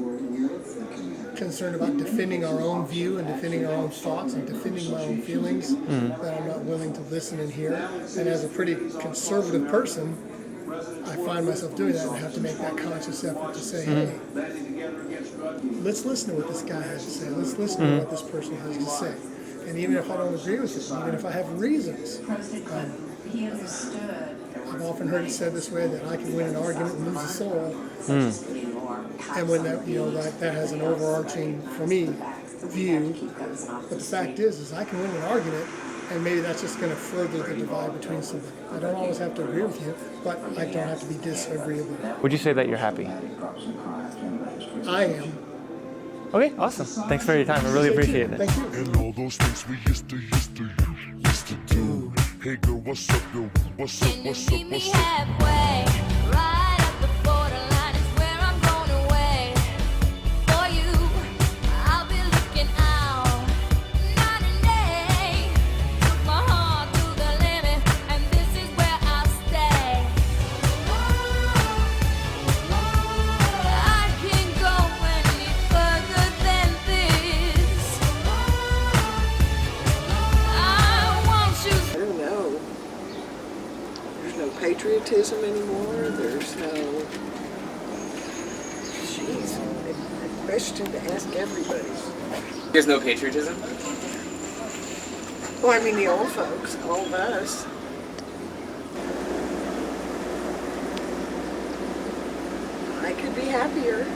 concerned about defending our own view and defending our own thoughts and defending my own feelings that I'm not willing to listen and hear. And as a pretty conservative person, I find myself doing that and have to make that conscious effort to say, hey, let's listen to what this guy has to say. Let's listen to what this person has to say. And even if I don't agree with it, even if I have reasons, I've often heard it said this way, that I can win an argument and lose a soul. And when that, that has an overarching, for me, view. But the fact is I can win an argument, and maybe that's just going to further the divide between somebody. I don't always have to agree with you, but I don't have to be disagreeable. Would you say that you're happy? I am. Okay, awesome. Thanks for your time. I really appreciate it. Thank you. And all those things we used to do. Hey girl, what's up, yo? What's up, what's up, what's up? Halfway, right at the borderline is where I'm going away. For you, I'll be looking out night and day. Took my heart to the limit, and this is where I'll stay. I can't go any further than this. I want you. I don't know. There's no patriotism anymore. There's no. Jeez, a question to ask everybody. There's no patriotism? Well, I mean, the old folks, all of us. I could be happier.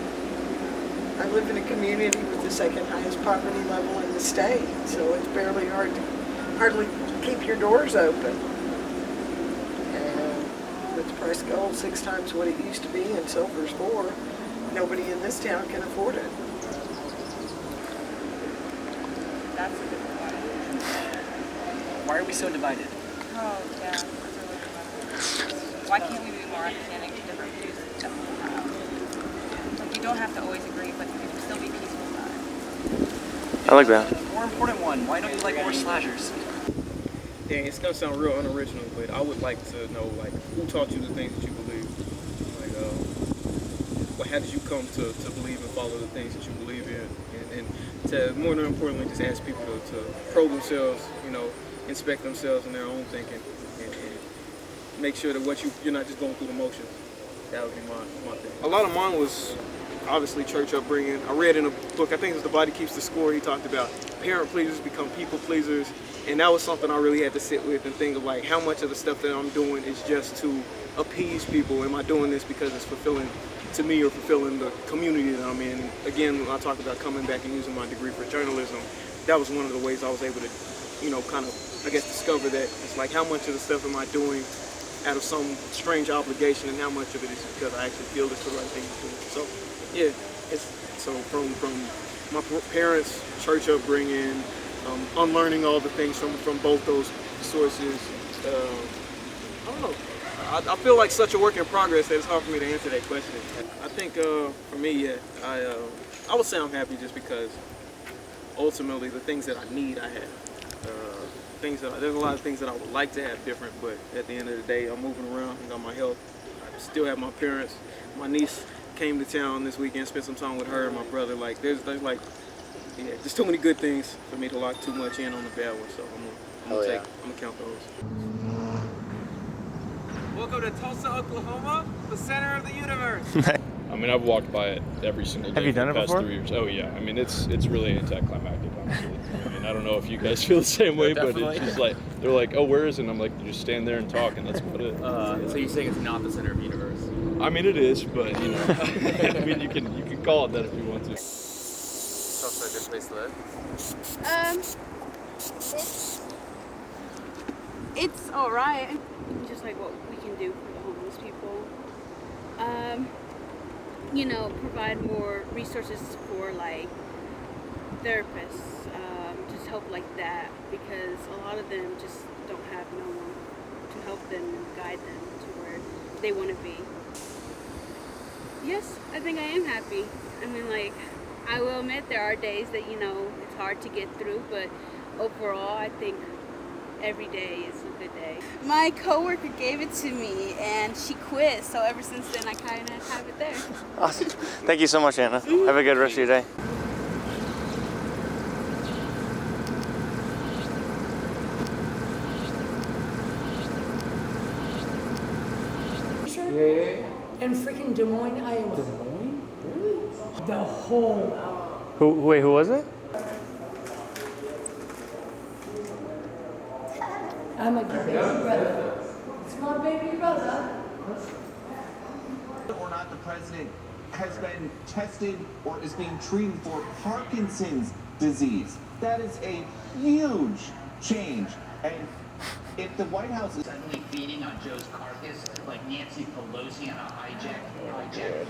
I live in a community with the second highest poverty level in the state, so it's barely hardly keep your doors open. And with the price of gold 6 times what it used to be and silver's 4, nobody in this town can afford it. That's a good one. Why are we so divided? Oh, yeah. Why can't we be more understanding of different views that people have? Like, you don't have to always agree, but you can still be peaceful about it. I like that. More important one, why don't you like more slashers? and it's gonna sound real unoriginal, but I would like to know, like, who taught you the things that you believe? Like, how did you come to believe and follow the things that you believe in? And to, more than importantly, just ask people to probe themselves, you know, inspect themselves in their own thinking, and make sure that you're not just going through the motions. That would be my thing. A lot of mine was obviously church upbringing. I read in a book, I think it was The Body Keeps the Score, he talked about parent pleasers become people pleasers. And that was something I really had to sit with and think of, like, how much of the stuff that I'm doing is just to appease people? Am I doing this because it's fulfilling to me or fulfilling the community that I'm in? And again, when I talk about coming back and using my degree for journalism, that was one of the ways I was able to, you know, kind of, I guess, discover that it's like, how much of the stuff am I doing out of some strange obligation, and how much of it is because I actually feel it's the right thing to do. So, yeah, so from my parents' church upbringing, unlearning all the things from both those sources. I don't know. I feel like such a work in progress that it's hard for me to answer that question. I think for me, yeah, I would say I'm happy just because ultimately the things that I need, I have. There's a lot of things that I would like to have different, but at the end of the day, I'm moving around. I got my health. I still have my parents. My niece came to town this weekend, spent some time with her and my brother. Like, there's like, yeah, there's too many good things for me to lock too much in on the bad ones. So I'm gonna count those. Welcome to Tulsa, Oklahoma, the center of the universe. I mean, I've walked by it every single day. Have you done for the it past before? 3 years. Oh yeah. I mean, it's really anticlimactic, honestly. I mean, I don't know if you guys feel the same way, but it's just like, they're like, oh, where is it? And I'm like, you just stand there and talk, and that's about it. So you're saying it's not the center of the universe? I mean, it is, but you know, I mean, you can call it that if you want to. Tulsa a good place to live? It's all right. Just like what we can do for the homeless people. You know, provide more resources for like therapists, just help like that, because a lot of them just don't have no one to help them and guide them to where they want to be. Yes, I think I am happy. I mean, like, I will admit there are days that, you know, it's hard to get through, but overall, I think every day is a good day. My coworker gave it to me, and she quit, so ever since then, I kind of have it there. Awesome. Thank you so much, Anna. Have a good rest of your day. In freaking Des Moines, Iowa. Des Moines? Really? The whole Who was it? I'm a baby brother. It's my baby brother. Or not the president has been tested or is being treated for Parkinson's disease. That is a huge change. And if the White House is suddenly feeding on Joe's carcass like Nancy Pelosi on a hijacked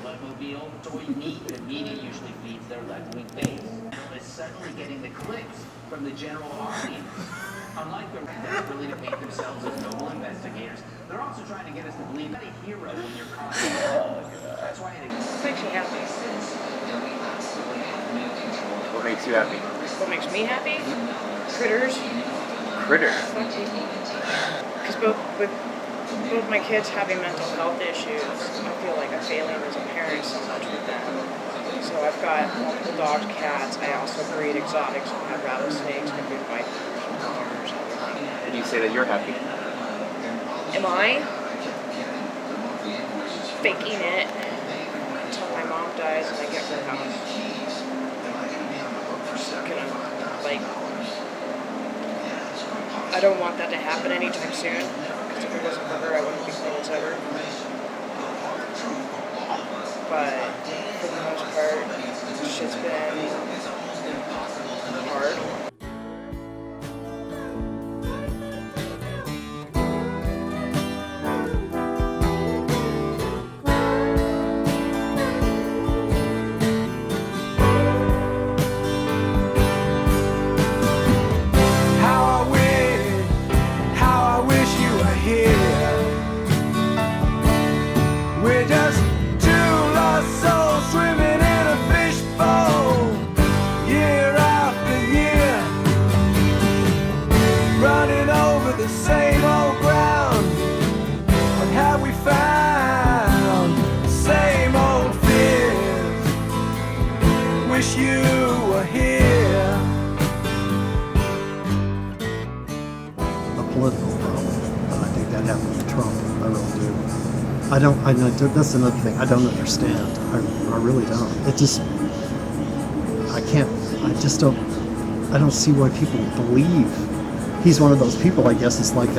Bloodmobile, it's all you need. The media usually feeds their left-wing base. Is suddenly getting the clicks from the general audience. Unlike the that's willing to paint themselves as noble investigators, they're also trying to get us to believe that a hero when you're caught. That's why it makes you happy. What makes you happy? What makes me happy? Critters. Critters? Because both my kids having mental health issues, I feel like I'm failing as a parent so much with them. So I've got multiple dogs, cats. I also breed exotics. I have rattlesnakes, I breed vipers, bears, everything. And you say that you're happy? Am I? Faking it until my mom dies and I get her house. Like, I don't want that to happen anytime soon, because if it wasn't for her, I wouldn't be close ever. But for the most part, shit's been hard. We're just two lost souls swimming in a fishbowl. have with Trump. I really do. I know that's another thing. I don't understand. I really don't. It just, I don't see why people believe. He's one of those people, I guess. It's like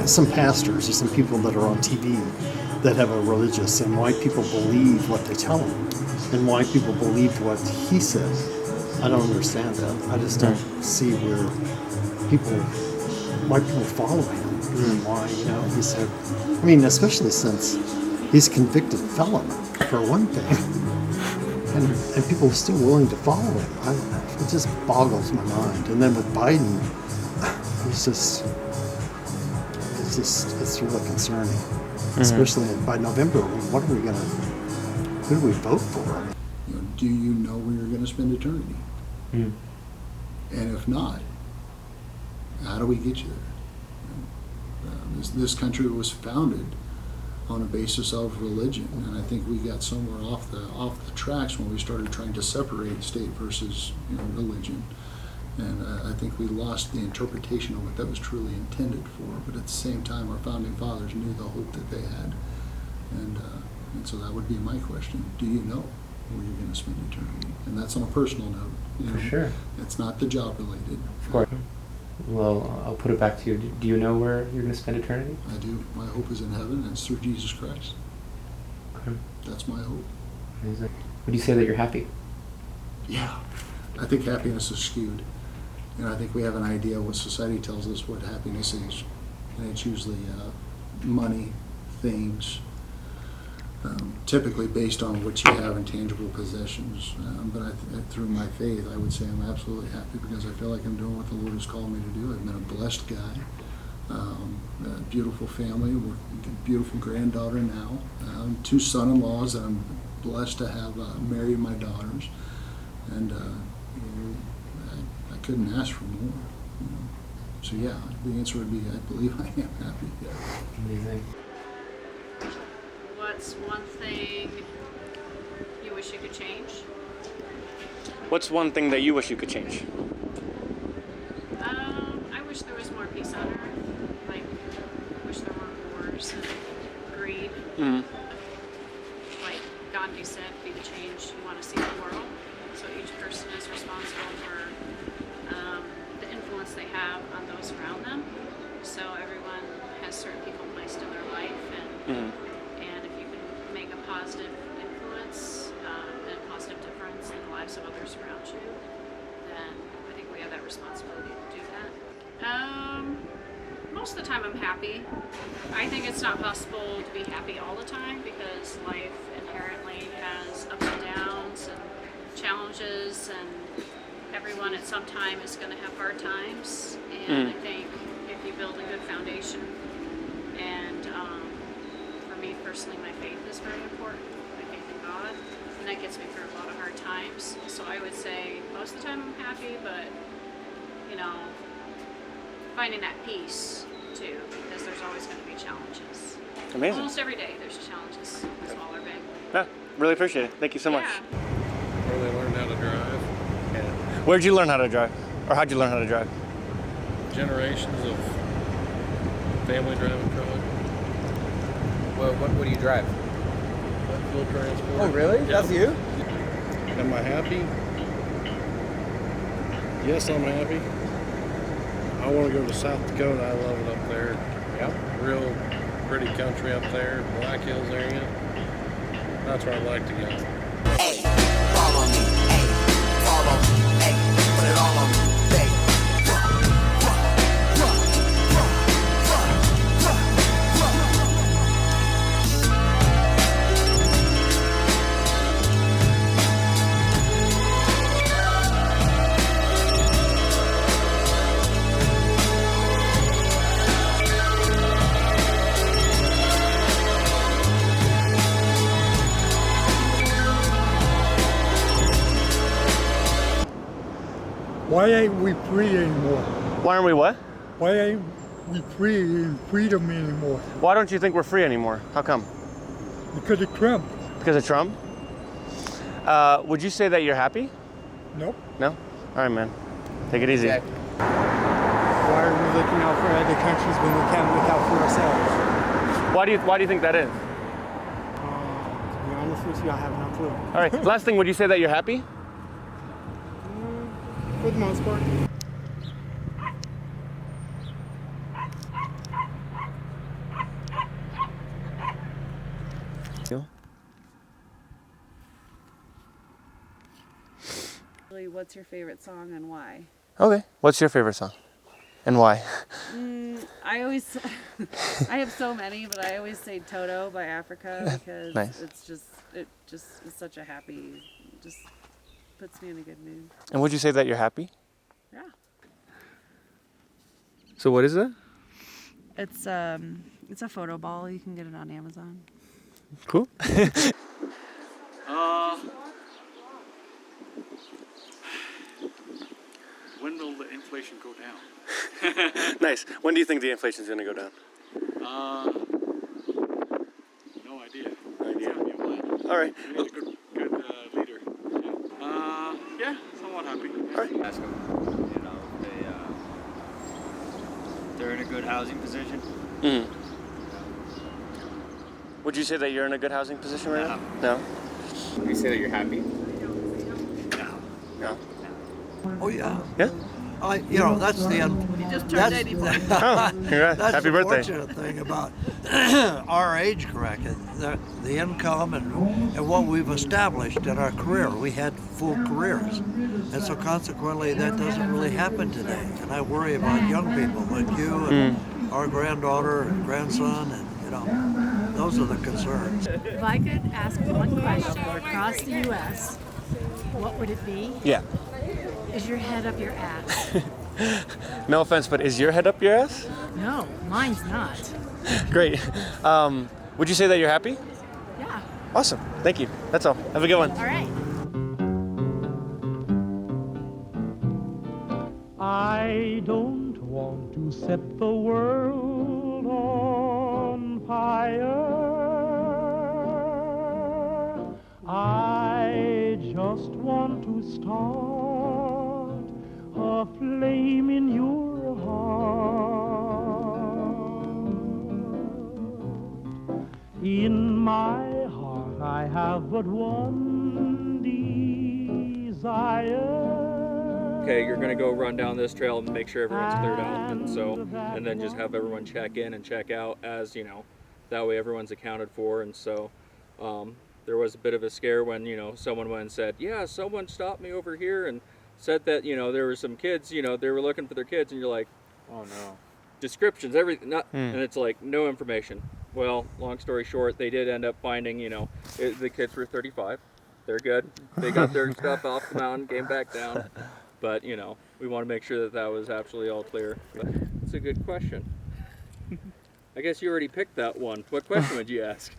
some pastors or some people that are on TV that have a religious, and why people believe what they tell them, and why people believed what he said. I don't understand that. I just don't see why people follow him, and why, he said, especially since he's a convicted felon, for one thing. And people are still willing to follow him. It just boggles my mind. And then with Biden, it's really concerning. Especially by November, who do we vote for? Do you know where you're going to spend eternity? And if not, how do we get you there? This country was founded on a basis of religion, and I think we got somewhere off the tracks when we started trying to separate state versus religion. And I think we lost the interpretation of what that was truly intended for. But at the same time, our founding fathers knew the hope that they had, and so that would be my question: do you know where you're going to spend eternity? And that's on a personal note. For sure. It's not the job related. Of course. Well, I'll put it back to you. Do you know where you're going to spend eternity? I do. My hope is in heaven, and it's through Jesus Christ. Okay. That's my hope. Amazing. Would you say that you're happy? Yeah. I think happiness is skewed. I think we have an idea what society tells us what happiness is. And it's usually money, things, typically based on what you have in tangible possessions. But through my faith, I would say I'm absolutely happy because I feel like I'm doing what the Lord has called me to do. I've been a blessed guy, a beautiful family, a beautiful granddaughter now, 2 son-in-laws that I'm blessed to have married my daughters, and I couldn't ask for more. So yeah, the answer would be I believe I am happy. Yeah. Amazing. What's one thing you wish you could change? What's one thing that you wish you could change? I wish there was more peace on earth. Like, I wish there weren't wars and greed. Like Gandhi said, be the change you want to see in the world. So each person is responsible for the influence they have on those around them. So everyone has certain people placed in their life, and if you can make a positive influence and a positive difference in the lives of others around you, then I think we have that responsibility to do that. Most of the time I'm happy. I think it's not possible to be happy all the time because life inherently has ups and downs and challenges, and everyone at some time is going to have hard times. And I think if you build a good foundation, and for me personally, my faith is very important. My faith in God, and that gets me through a lot of hard times. So I would say most of the time I'm happy, but finding that peace too, because there's always going to be challenges. Amazing. Almost every day there's challenges, small or big. Yeah, really appreciate it. Thank you so much. Where they learned how to drive. Yeah. Where'd you learn how to drive? Or how'd you learn how to drive? Generations of family driving truck. Well, what do you drive? Fuel transport. Oh, really? Yeah. That's you? Am I happy? Yes, I'm happy. I want to go to South Dakota. I love it up there. Yep. Real pretty country up there, Black Hills area. That's where I'd like to go. Hey, follow me. Hey, follow me. Hey, put it all on me. Hey, Why ain't we free anymore? Why aren't we what? Why ain't we free in freedom anymore? Why don't you think we're free anymore? How come? Because of Trump. Because of Trump? Would you say that you're happy? Nope. No? All right, man. Take it easy. Why are we looking out for other countries when we can't look out for ourselves. Why do you think that is? To be honest with you, I have no clue. All right. Last thing, would you say that you're happy? For the most part. What's your favorite song and why? Okay. What's your favorite song, and why? I always, I have so many, but I always say "Toto" by Africa because Nice. it just is such a happy, just puts me in a good mood. And would you say that you're happy? Yeah. So what is it? It's a photo ball. You can get it on Amazon. Cool. When will the inflation go down? Nice. When do you think the inflation is going to go down? No idea. All right. We need a good leader. Yeah, somewhat happy. All right. Ask them, you know, if they're in a good housing position. Mm-hmm. Would you say that you're in a good housing position right now? No. Would you say that you're happy? No. Oh yeah. Yeah. You know, that's the You just turned 85. Oh, congrats. That's Happy the birthday. fortunate thing about our age bracket, the income and what we've established in our career. We had full careers, and so consequently that doesn't really happen today. And I worry about young people like you and our granddaughter and grandson, and you know, those are the concerns. If I could ask one question across the U.S., what would it be? Yeah. Is your head up your ass? No offense, but is your head up your ass? No, mine's not. Great. Would you say that you're happy? Yeah. Awesome. Thank you. That's all. Have a good one. All right. I don't want to set the world on fire. I just want to start a flame in your heart. In my heart I have but one desire. Okay, you're gonna go run down this trail and make sure everyone's cleared out, and then just have everyone check in and check out, as you know, that way everyone's accounted for. And so there was a bit of a scare when, you know, someone went and said, yeah, someone stopped me over here and said that, you know, there were some kids, you know, they were looking for their kids, and you're like, oh no, descriptions, everything, and it's like no information. Well, long story short, they did end up finding, you know, the kids were 35. They're good. They got their stuff off the mountain, came back down. But, you know, we want to make sure that that was absolutely all clear. But it's a good question. I guess you already picked that one. What question would you ask?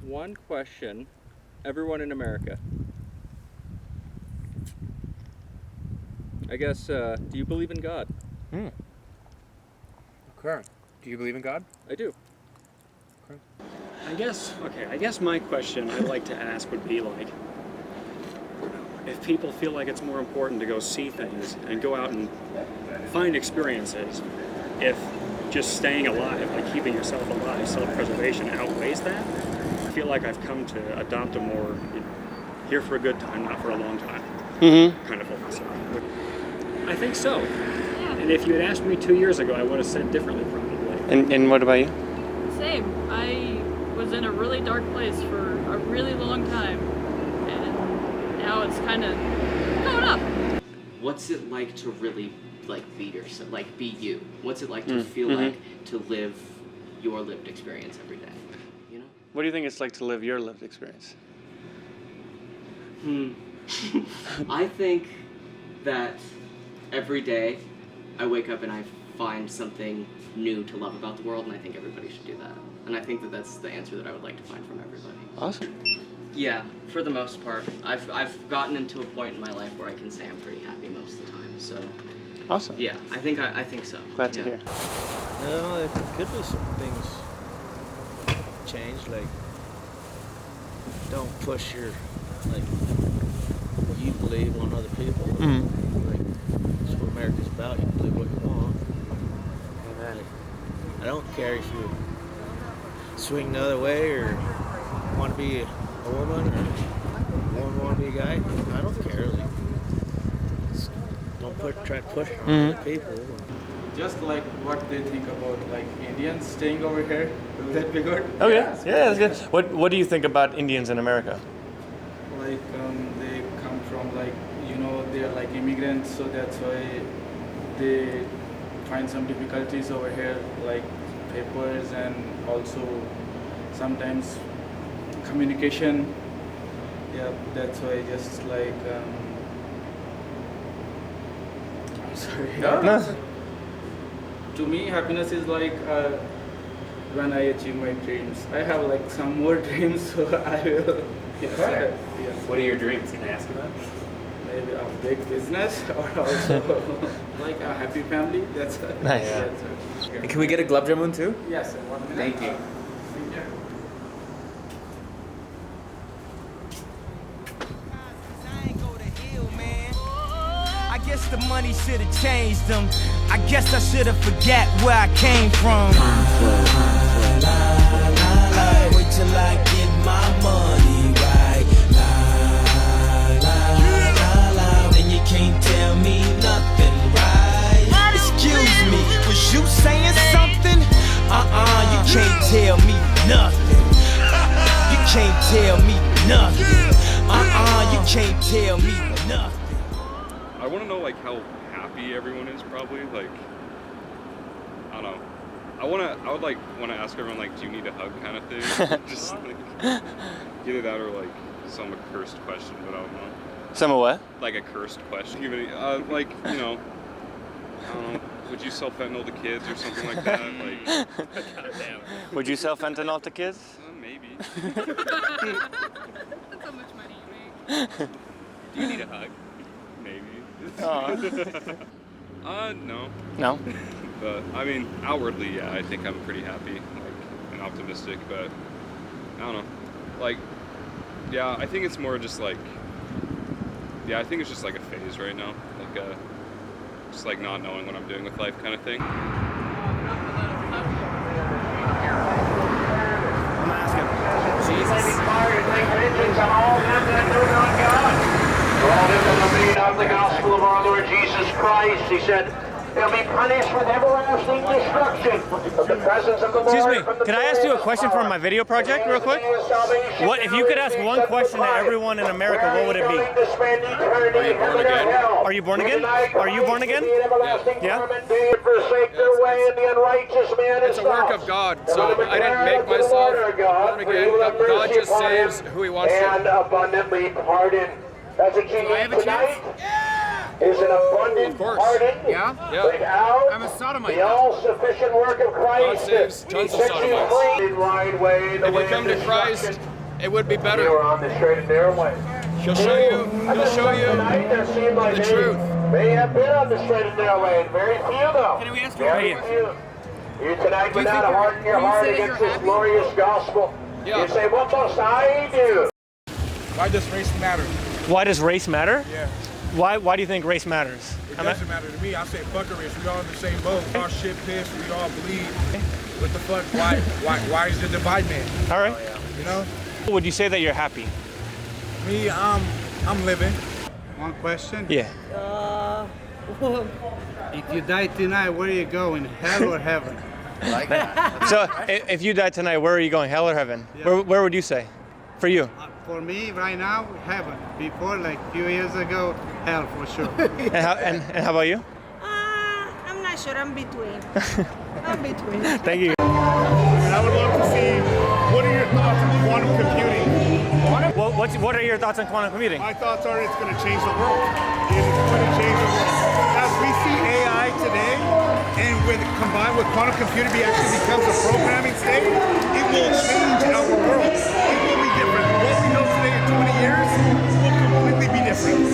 One question. Everyone in America. I guess, do you believe in God? Okay. Do you believe in God? I do. I guess my question I'd like to ask would be like, if people feel like it's more important to go see things and go out and find experiences, if just staying alive, like keeping yourself alive, self-preservation outweighs that, I feel like I've come to adopt a more here for a good time, not for a long time kind of philosophy. I think so. And if you had asked me 2 years ago, I would have said differently probably. And what about you? Same. I was in a really dark place for a really long time, and now it's kind of going up. What's it like to really be yourself, be you? What's it like to feel like to live your lived experience every day? You know? What do you think it's like to live your lived experience? I think that every day I wake up and I find something new to love about the world, and I think everybody should do that. And I think that that's the answer that I would like to find from everybody. Awesome. Yeah, for the most part. I've gotten into a point in my life where I can say I'm pretty happy most of the time, so. Awesome. Yeah, I think so. Glad to hear. No, there could be some things change, like don't push your what you believe on other people. Like what America's about. You can believe what you want. Amen. I don't care if you swing the other way or want to be a woman or want to be a guy. I don't care. Like, just don't try to push it on other people. Just like what they think about like Indians staying over here. Will that be good? Okay, yeah, that's good. What do you think about Indians in America? Like they come from like they are like immigrants, so that's why they find some difficulties over here, like papers and also sometimes communication. Yeah, that's why just like I'm sorry. No. To me, happiness is like when I achieve my dreams. I have like some more dreams, so I will. Yes, Okay. yes. What are your dreams? Can I ask about? Maybe a big business or also like a happy family. That's Nice. That's it. Can we get a gulab jamun too? Yes. 1 minute. Thank you. Thank you. I guess the money should have changed them. I guess I should have forget where I came from. Wait till I get my money right. Then you can't tell me nothing, right? Excuse me, was you saying something? You can't tell me nothing. You can't tell me nothing. You can't tell me nothing. I want to know like how happy everyone is. Probably like I don't know. I would like want to ask everyone like, do you need a hug kind of thing? Just like either that or like some accursed question, but I don't know. Some of what? Like a cursed question. Like I don't know. Would you sell fentanyl to kids or something like that? Like, goddamn. Would you sell fentanyl to kids? Maybe. That's how much money you make. Do you need a hug? Maybe. No. No? But I mean, outwardly, yeah, I think I'm pretty happy, like, and optimistic. But I don't know, like, yeah, I think it's more just like, yeah, I think it's just like a phase right now, like just like not knowing what I'm doing with life, kind of thing. Of the gospel of our Lord Jesus Christ, he said, they'll be punished with everlasting destruction from the presence of the Lord. Excuse me, can I ask you a question from my video project real quick? What if you could ask one question to everyone in America, what would it be? Are you born again? Are you born again? Yeah? It's a work of God, so I didn't make myself born again. God just saves who he wants to. And abundantly pardon. That's what you need tonight. Is an abundant pardon. Yeah. Without I'm a sodomite. the all-sufficient work of Christ. God saves tons of sodomites. If you come to Christ, it would be better. You're on the straight and narrow way. He'll show you the truth. May have been on the straight and narrow way. Very few though. Can we ask you Very few. You tonight without a heart in your heart against this glorious gospel. Yeah. You say, what must I do? Why does race matter? Why does race matter? Yeah. Why do you think race matters? It doesn't matter to me. I say fuck a race. We all in the same boat. We all shit pissed. We all bleed. What the fuck? Why is the divide, man? All right. You know? Would you say that you're happy? Me, I'm living. One question? Yeah. If you die tonight, where are you going? Hell or heaven? Like that. So if you died tonight, where are you going? Hell or heaven? Yeah. Where would you say? For you? For me, right now, heaven. Before, like a few years ago, hell for sure. And how about you? I'm not sure. I'm between. I'm between. Thank you. And I would love to see, what are your thoughts on quantum computing? What are your thoughts on quantum computing? My thoughts are it's going to change the world. It is going to change the world. As we see AI today, and combined with quantum computing, actually becomes a programming state, it will change our world. It will be different. What we know today in 20 years will completely be different.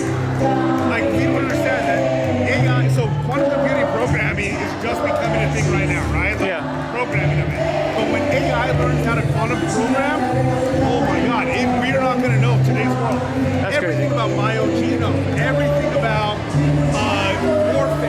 Like, people understand that AI, so quantum computing programming is just becoming a thing right now, right? Like, programming of it. But when AI learns how to quantum program, oh my God, we are not going to know today's world. Everything about biogenome, everything about warfare,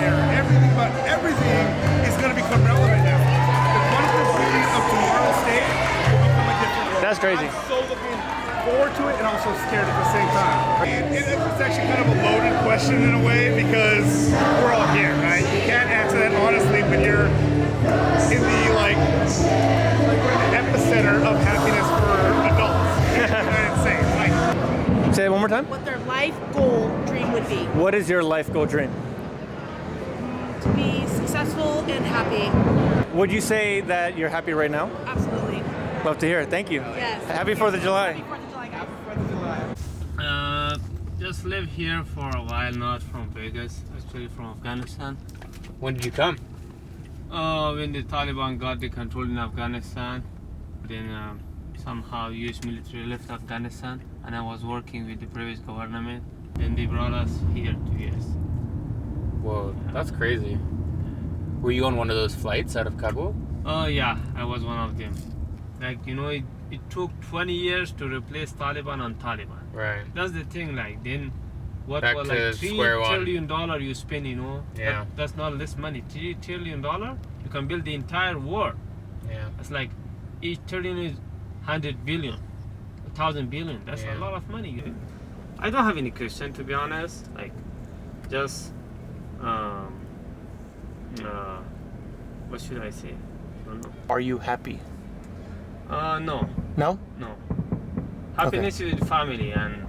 crazy. I'm so looking forward to it and also scared at the same time. It's actually kind of a loaded question in a way because we're all here, right? You can't answer that honestly when you're in the like we're in the epicenter of happiness for adults. It's insane. Like, say it one more time. What their life goal dream would be. What is your life goal dream? To be successful and happy. Would you say that you're happy right now? Absolutely. Love to hear it. Thank you. Yes. Happy 4th of July. Just live here for a while, not from Vegas, actually from Afghanistan. When did you come? When the Taliban got the control in Afghanistan, then somehow US military left Afghanistan, and I was working with the previous government, then they brought us here to US. Whoa, that's crazy. Were you on one of those flights out of Kabul? Yeah, I was one of them. Like, you know, it took 20 years to replace Taliban and Taliban. Right. That's the thing, like, then what Back was to like square one. $3 trillion you spend, you know? Yeah. That's not less money. $3 trillion, you can build the entire world. Yeah. It's like each trillion is 100 billion, 1,000 billion. That's Yeah. a lot of money. I don't have any question, to be honest. Like, just, what should I say? I don't know. Are you happy? No. No? No. Happiness is with family and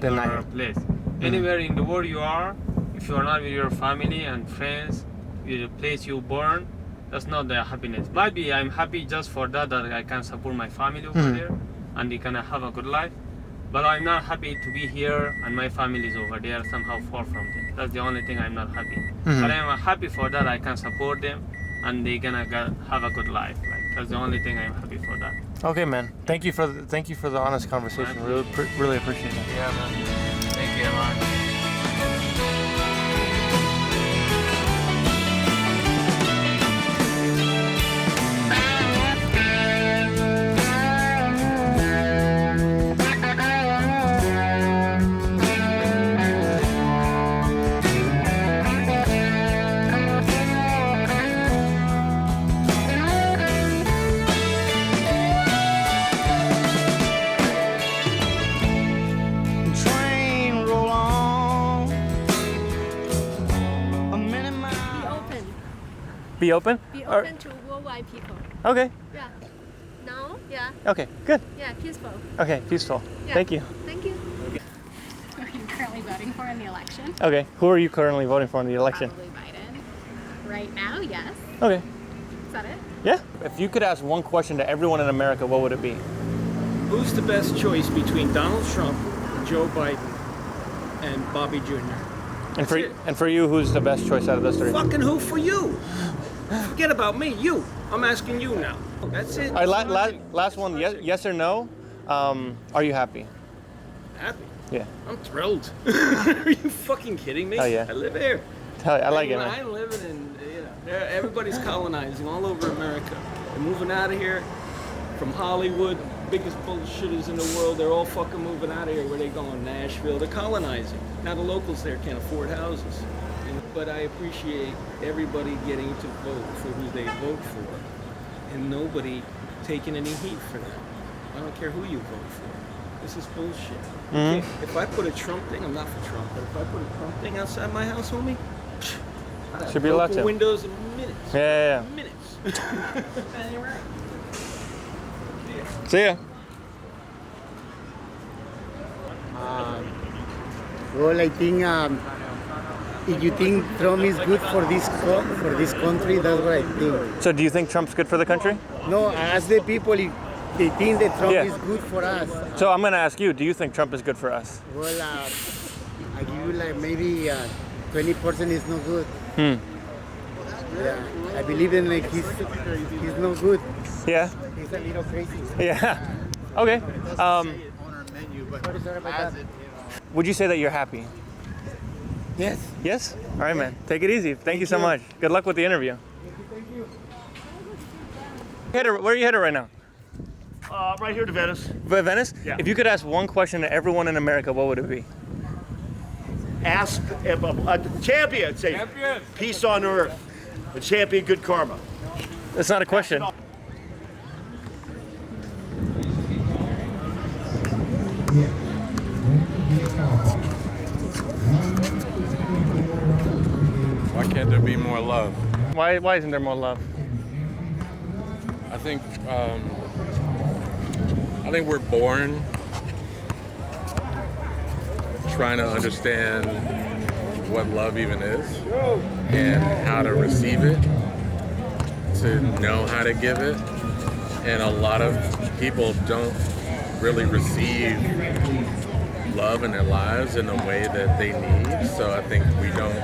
Then your I- place. Anywhere in the world you are, if you are not with your family and friends, with the place you born, that's not the happiness. Maybe I'm happy just for that I can support my family over Mhm. there and they can have a good life. But I'm not happy to be here and my family is over there, somehow far from them. That's the only thing I'm not happy. Mhm. But I'm happy for that I can support them and they gonna have a good life. Like, that's the only thing I'm happy for that. Okay, man. Thank you for the honest conversation. Really appreciate it. Yeah, man. Thank you, man. Train roll on. A minute mile. Be open. Be open? Be Or- open to worldwide people. Okay. Yeah. Now? Yeah. Okay, good. Yeah, peaceful. Okay, peaceful. Yeah. Thank you. Thank you. Who are you currently voting for in the election? Okay, who are you currently voting for in the election? Probably Biden. Right now, yes. Okay. Is that it? Yeah. If you could ask one question to everyone in America, what would it be? Who's the best choice between Donald Trump, Joe Biden, and Bobby Jr.? And for you, who's the best choice out of those three? Fucking who for you? Forget about me, you. I'm asking you now. That's it. All right, last one. Yes or no? Are you happy? Happy? Yeah. I'm thrilled. Are you fucking kidding me? Oh, yeah. I live here. I like it, I man. ain't living in, everybody's colonizing all over America. They're moving out of here from Hollywood, biggest bullshitters in the world. They're all fucking moving out of here. Where they going? Nashville. They're colonizing. Now the locals there can't afford houses. But I appreciate everybody getting to vote for who they vote for, and nobody taking any heat for that. I don't care who you vote for. This is bullshit. Mhm. Okay, if I put a Trump thing, I'm not for Trump, but if I put a Trump thing outside my house, homie, I'd have Should be allowed broken to. windows in minutes. Yeah. Minutes. See ya. Well, I think if you think Trump is good for this country, that's what I think. So do you think Trump's good for the country? No, ask the people if they think that Trump Yeah. is good for us. So I'm going to ask you, do you think Trump is good for us? Well, I give you like maybe 20% is not good. Hmm. Yeah, I believe in like he's not good. Yeah. He's a little crazy. Yeah. Okay. Sorry about that. Would you say that you're happy? Yes. Yes? All right, man. Take it easy. Thank you so much. Good luck with the interview. Where are you headed right now? Right here to Venice. Venice? Yeah. If you could ask one question to everyone in America, what would it be? Ask a champion, say peace on earth. A champion, good karma. That's not a question. Why isn't there more love? I think we're born trying to understand what love even is and how to receive it, to know how to give it. And a lot of people don't really receive love in their lives in the way that they need. So I think we don't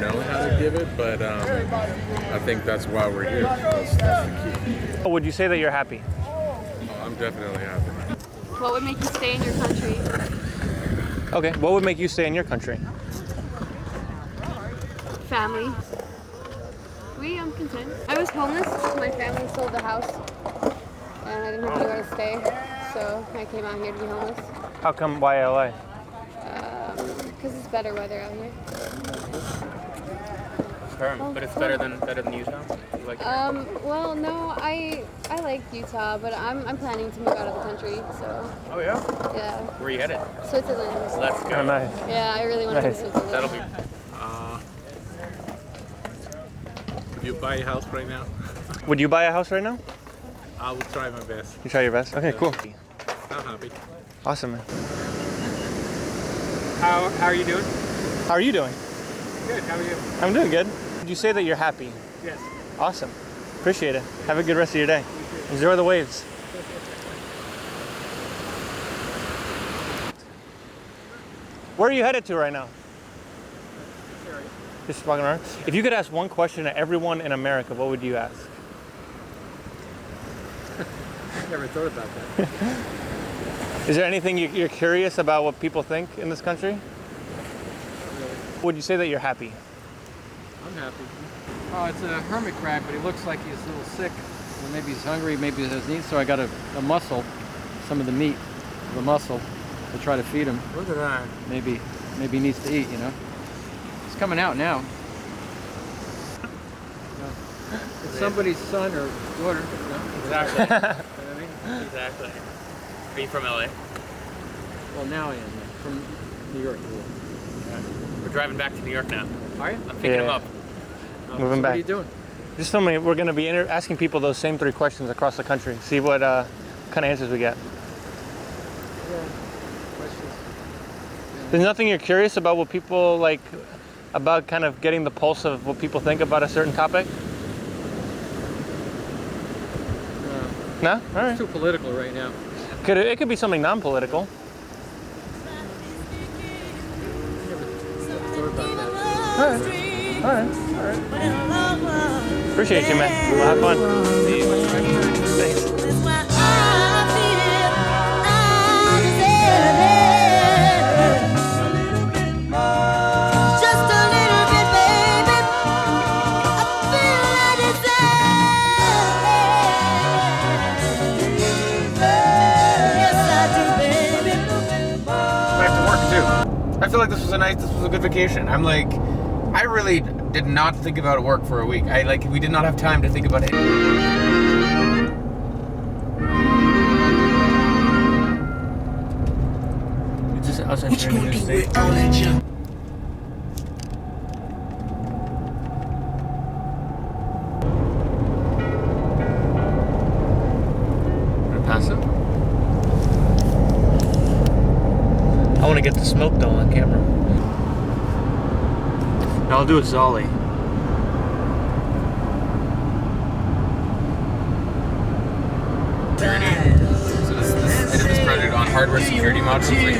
know how to give it, but I think that's why we're here. That's the key. Would you say that you're happy? Oh, I'm definitely happy. What would make you stay in your country? Okay, what would make you stay in your country? Family. I'm content. I was homeless. My family sold the house, and I didn't have anywhere to stay, so I came out here to be homeless. How come? Why LA? Because it's better weather out here. But it's better than Utah. You like it? Well, no, I like Utah, but I'm planning to move out of the country, so. Oh yeah. Yeah. Where are you headed? Switzerland. Let's go. Oh, nice. Yeah, I really want to go to Switzerland. That'll be. Would you buy a house right now? Would you buy a house right now? I will try my best. You try your best? Okay, cool. I'm happy. Awesome, man. How are you doing? How are you doing? Good, how are you? I'm doing good. Would you say that you're happy? Yes. Awesome. Appreciate it. Have a good rest of your day. Enjoy the waves. Where are you headed to right now? Just walking around. If you could ask one question to everyone in America, what would you ask? Never thought about that. Is there anything you're curious about what people think in this country? Would you say that you're happy? I'm happy. Oh, it's a hermit crab, but he looks like he's a little sick. Well, maybe he's hungry, maybe he has needs, so I got a mussel, some of the meat, the mussel, to try to feed him. Look at that. Maybe he needs to eat, you know? It's coming out now. It's somebody's son or daughter, you know? Exactly. You know what I mean? Exactly. Are you from LA? Well, now I am, yeah. From New York. We're driving back to New York now. Are you? I'm picking him up. Moving back. What are you doing? Just filming. We're going to be asking people those same 3 questions across the country. See what kind of answers we get. Yeah. Questions. There's nothing you're curious about what people like, about kind of getting the pulse of what people think about a certain topic? No? All right. It's too political right now. It could be something non-political. All right. Appreciate you, man. We'll have fun. Thanks. I feel like this was a good vacation. I really did not think about work for a week. We did not have time to think about it. It's just us entering a new state. Gonna pass him? I want to get the smoke though on camera. Now I'll do a Zolly. So I did this project on hardware security modules, like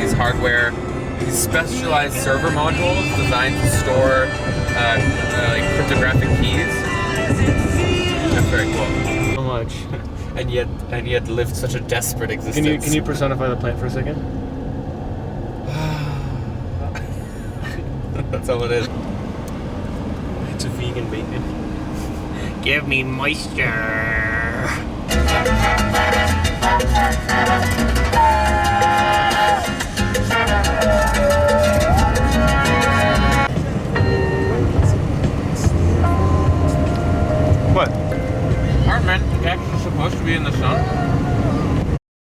these specialized server modules designed to store cryptographic keys. That's very cool. So much. and yet lived such a desperate existence. Can you personify the plant for a second? That's all it is. It's a vegan bacon. Give me moisture. What? Aren't men actually supposed to be in the sun?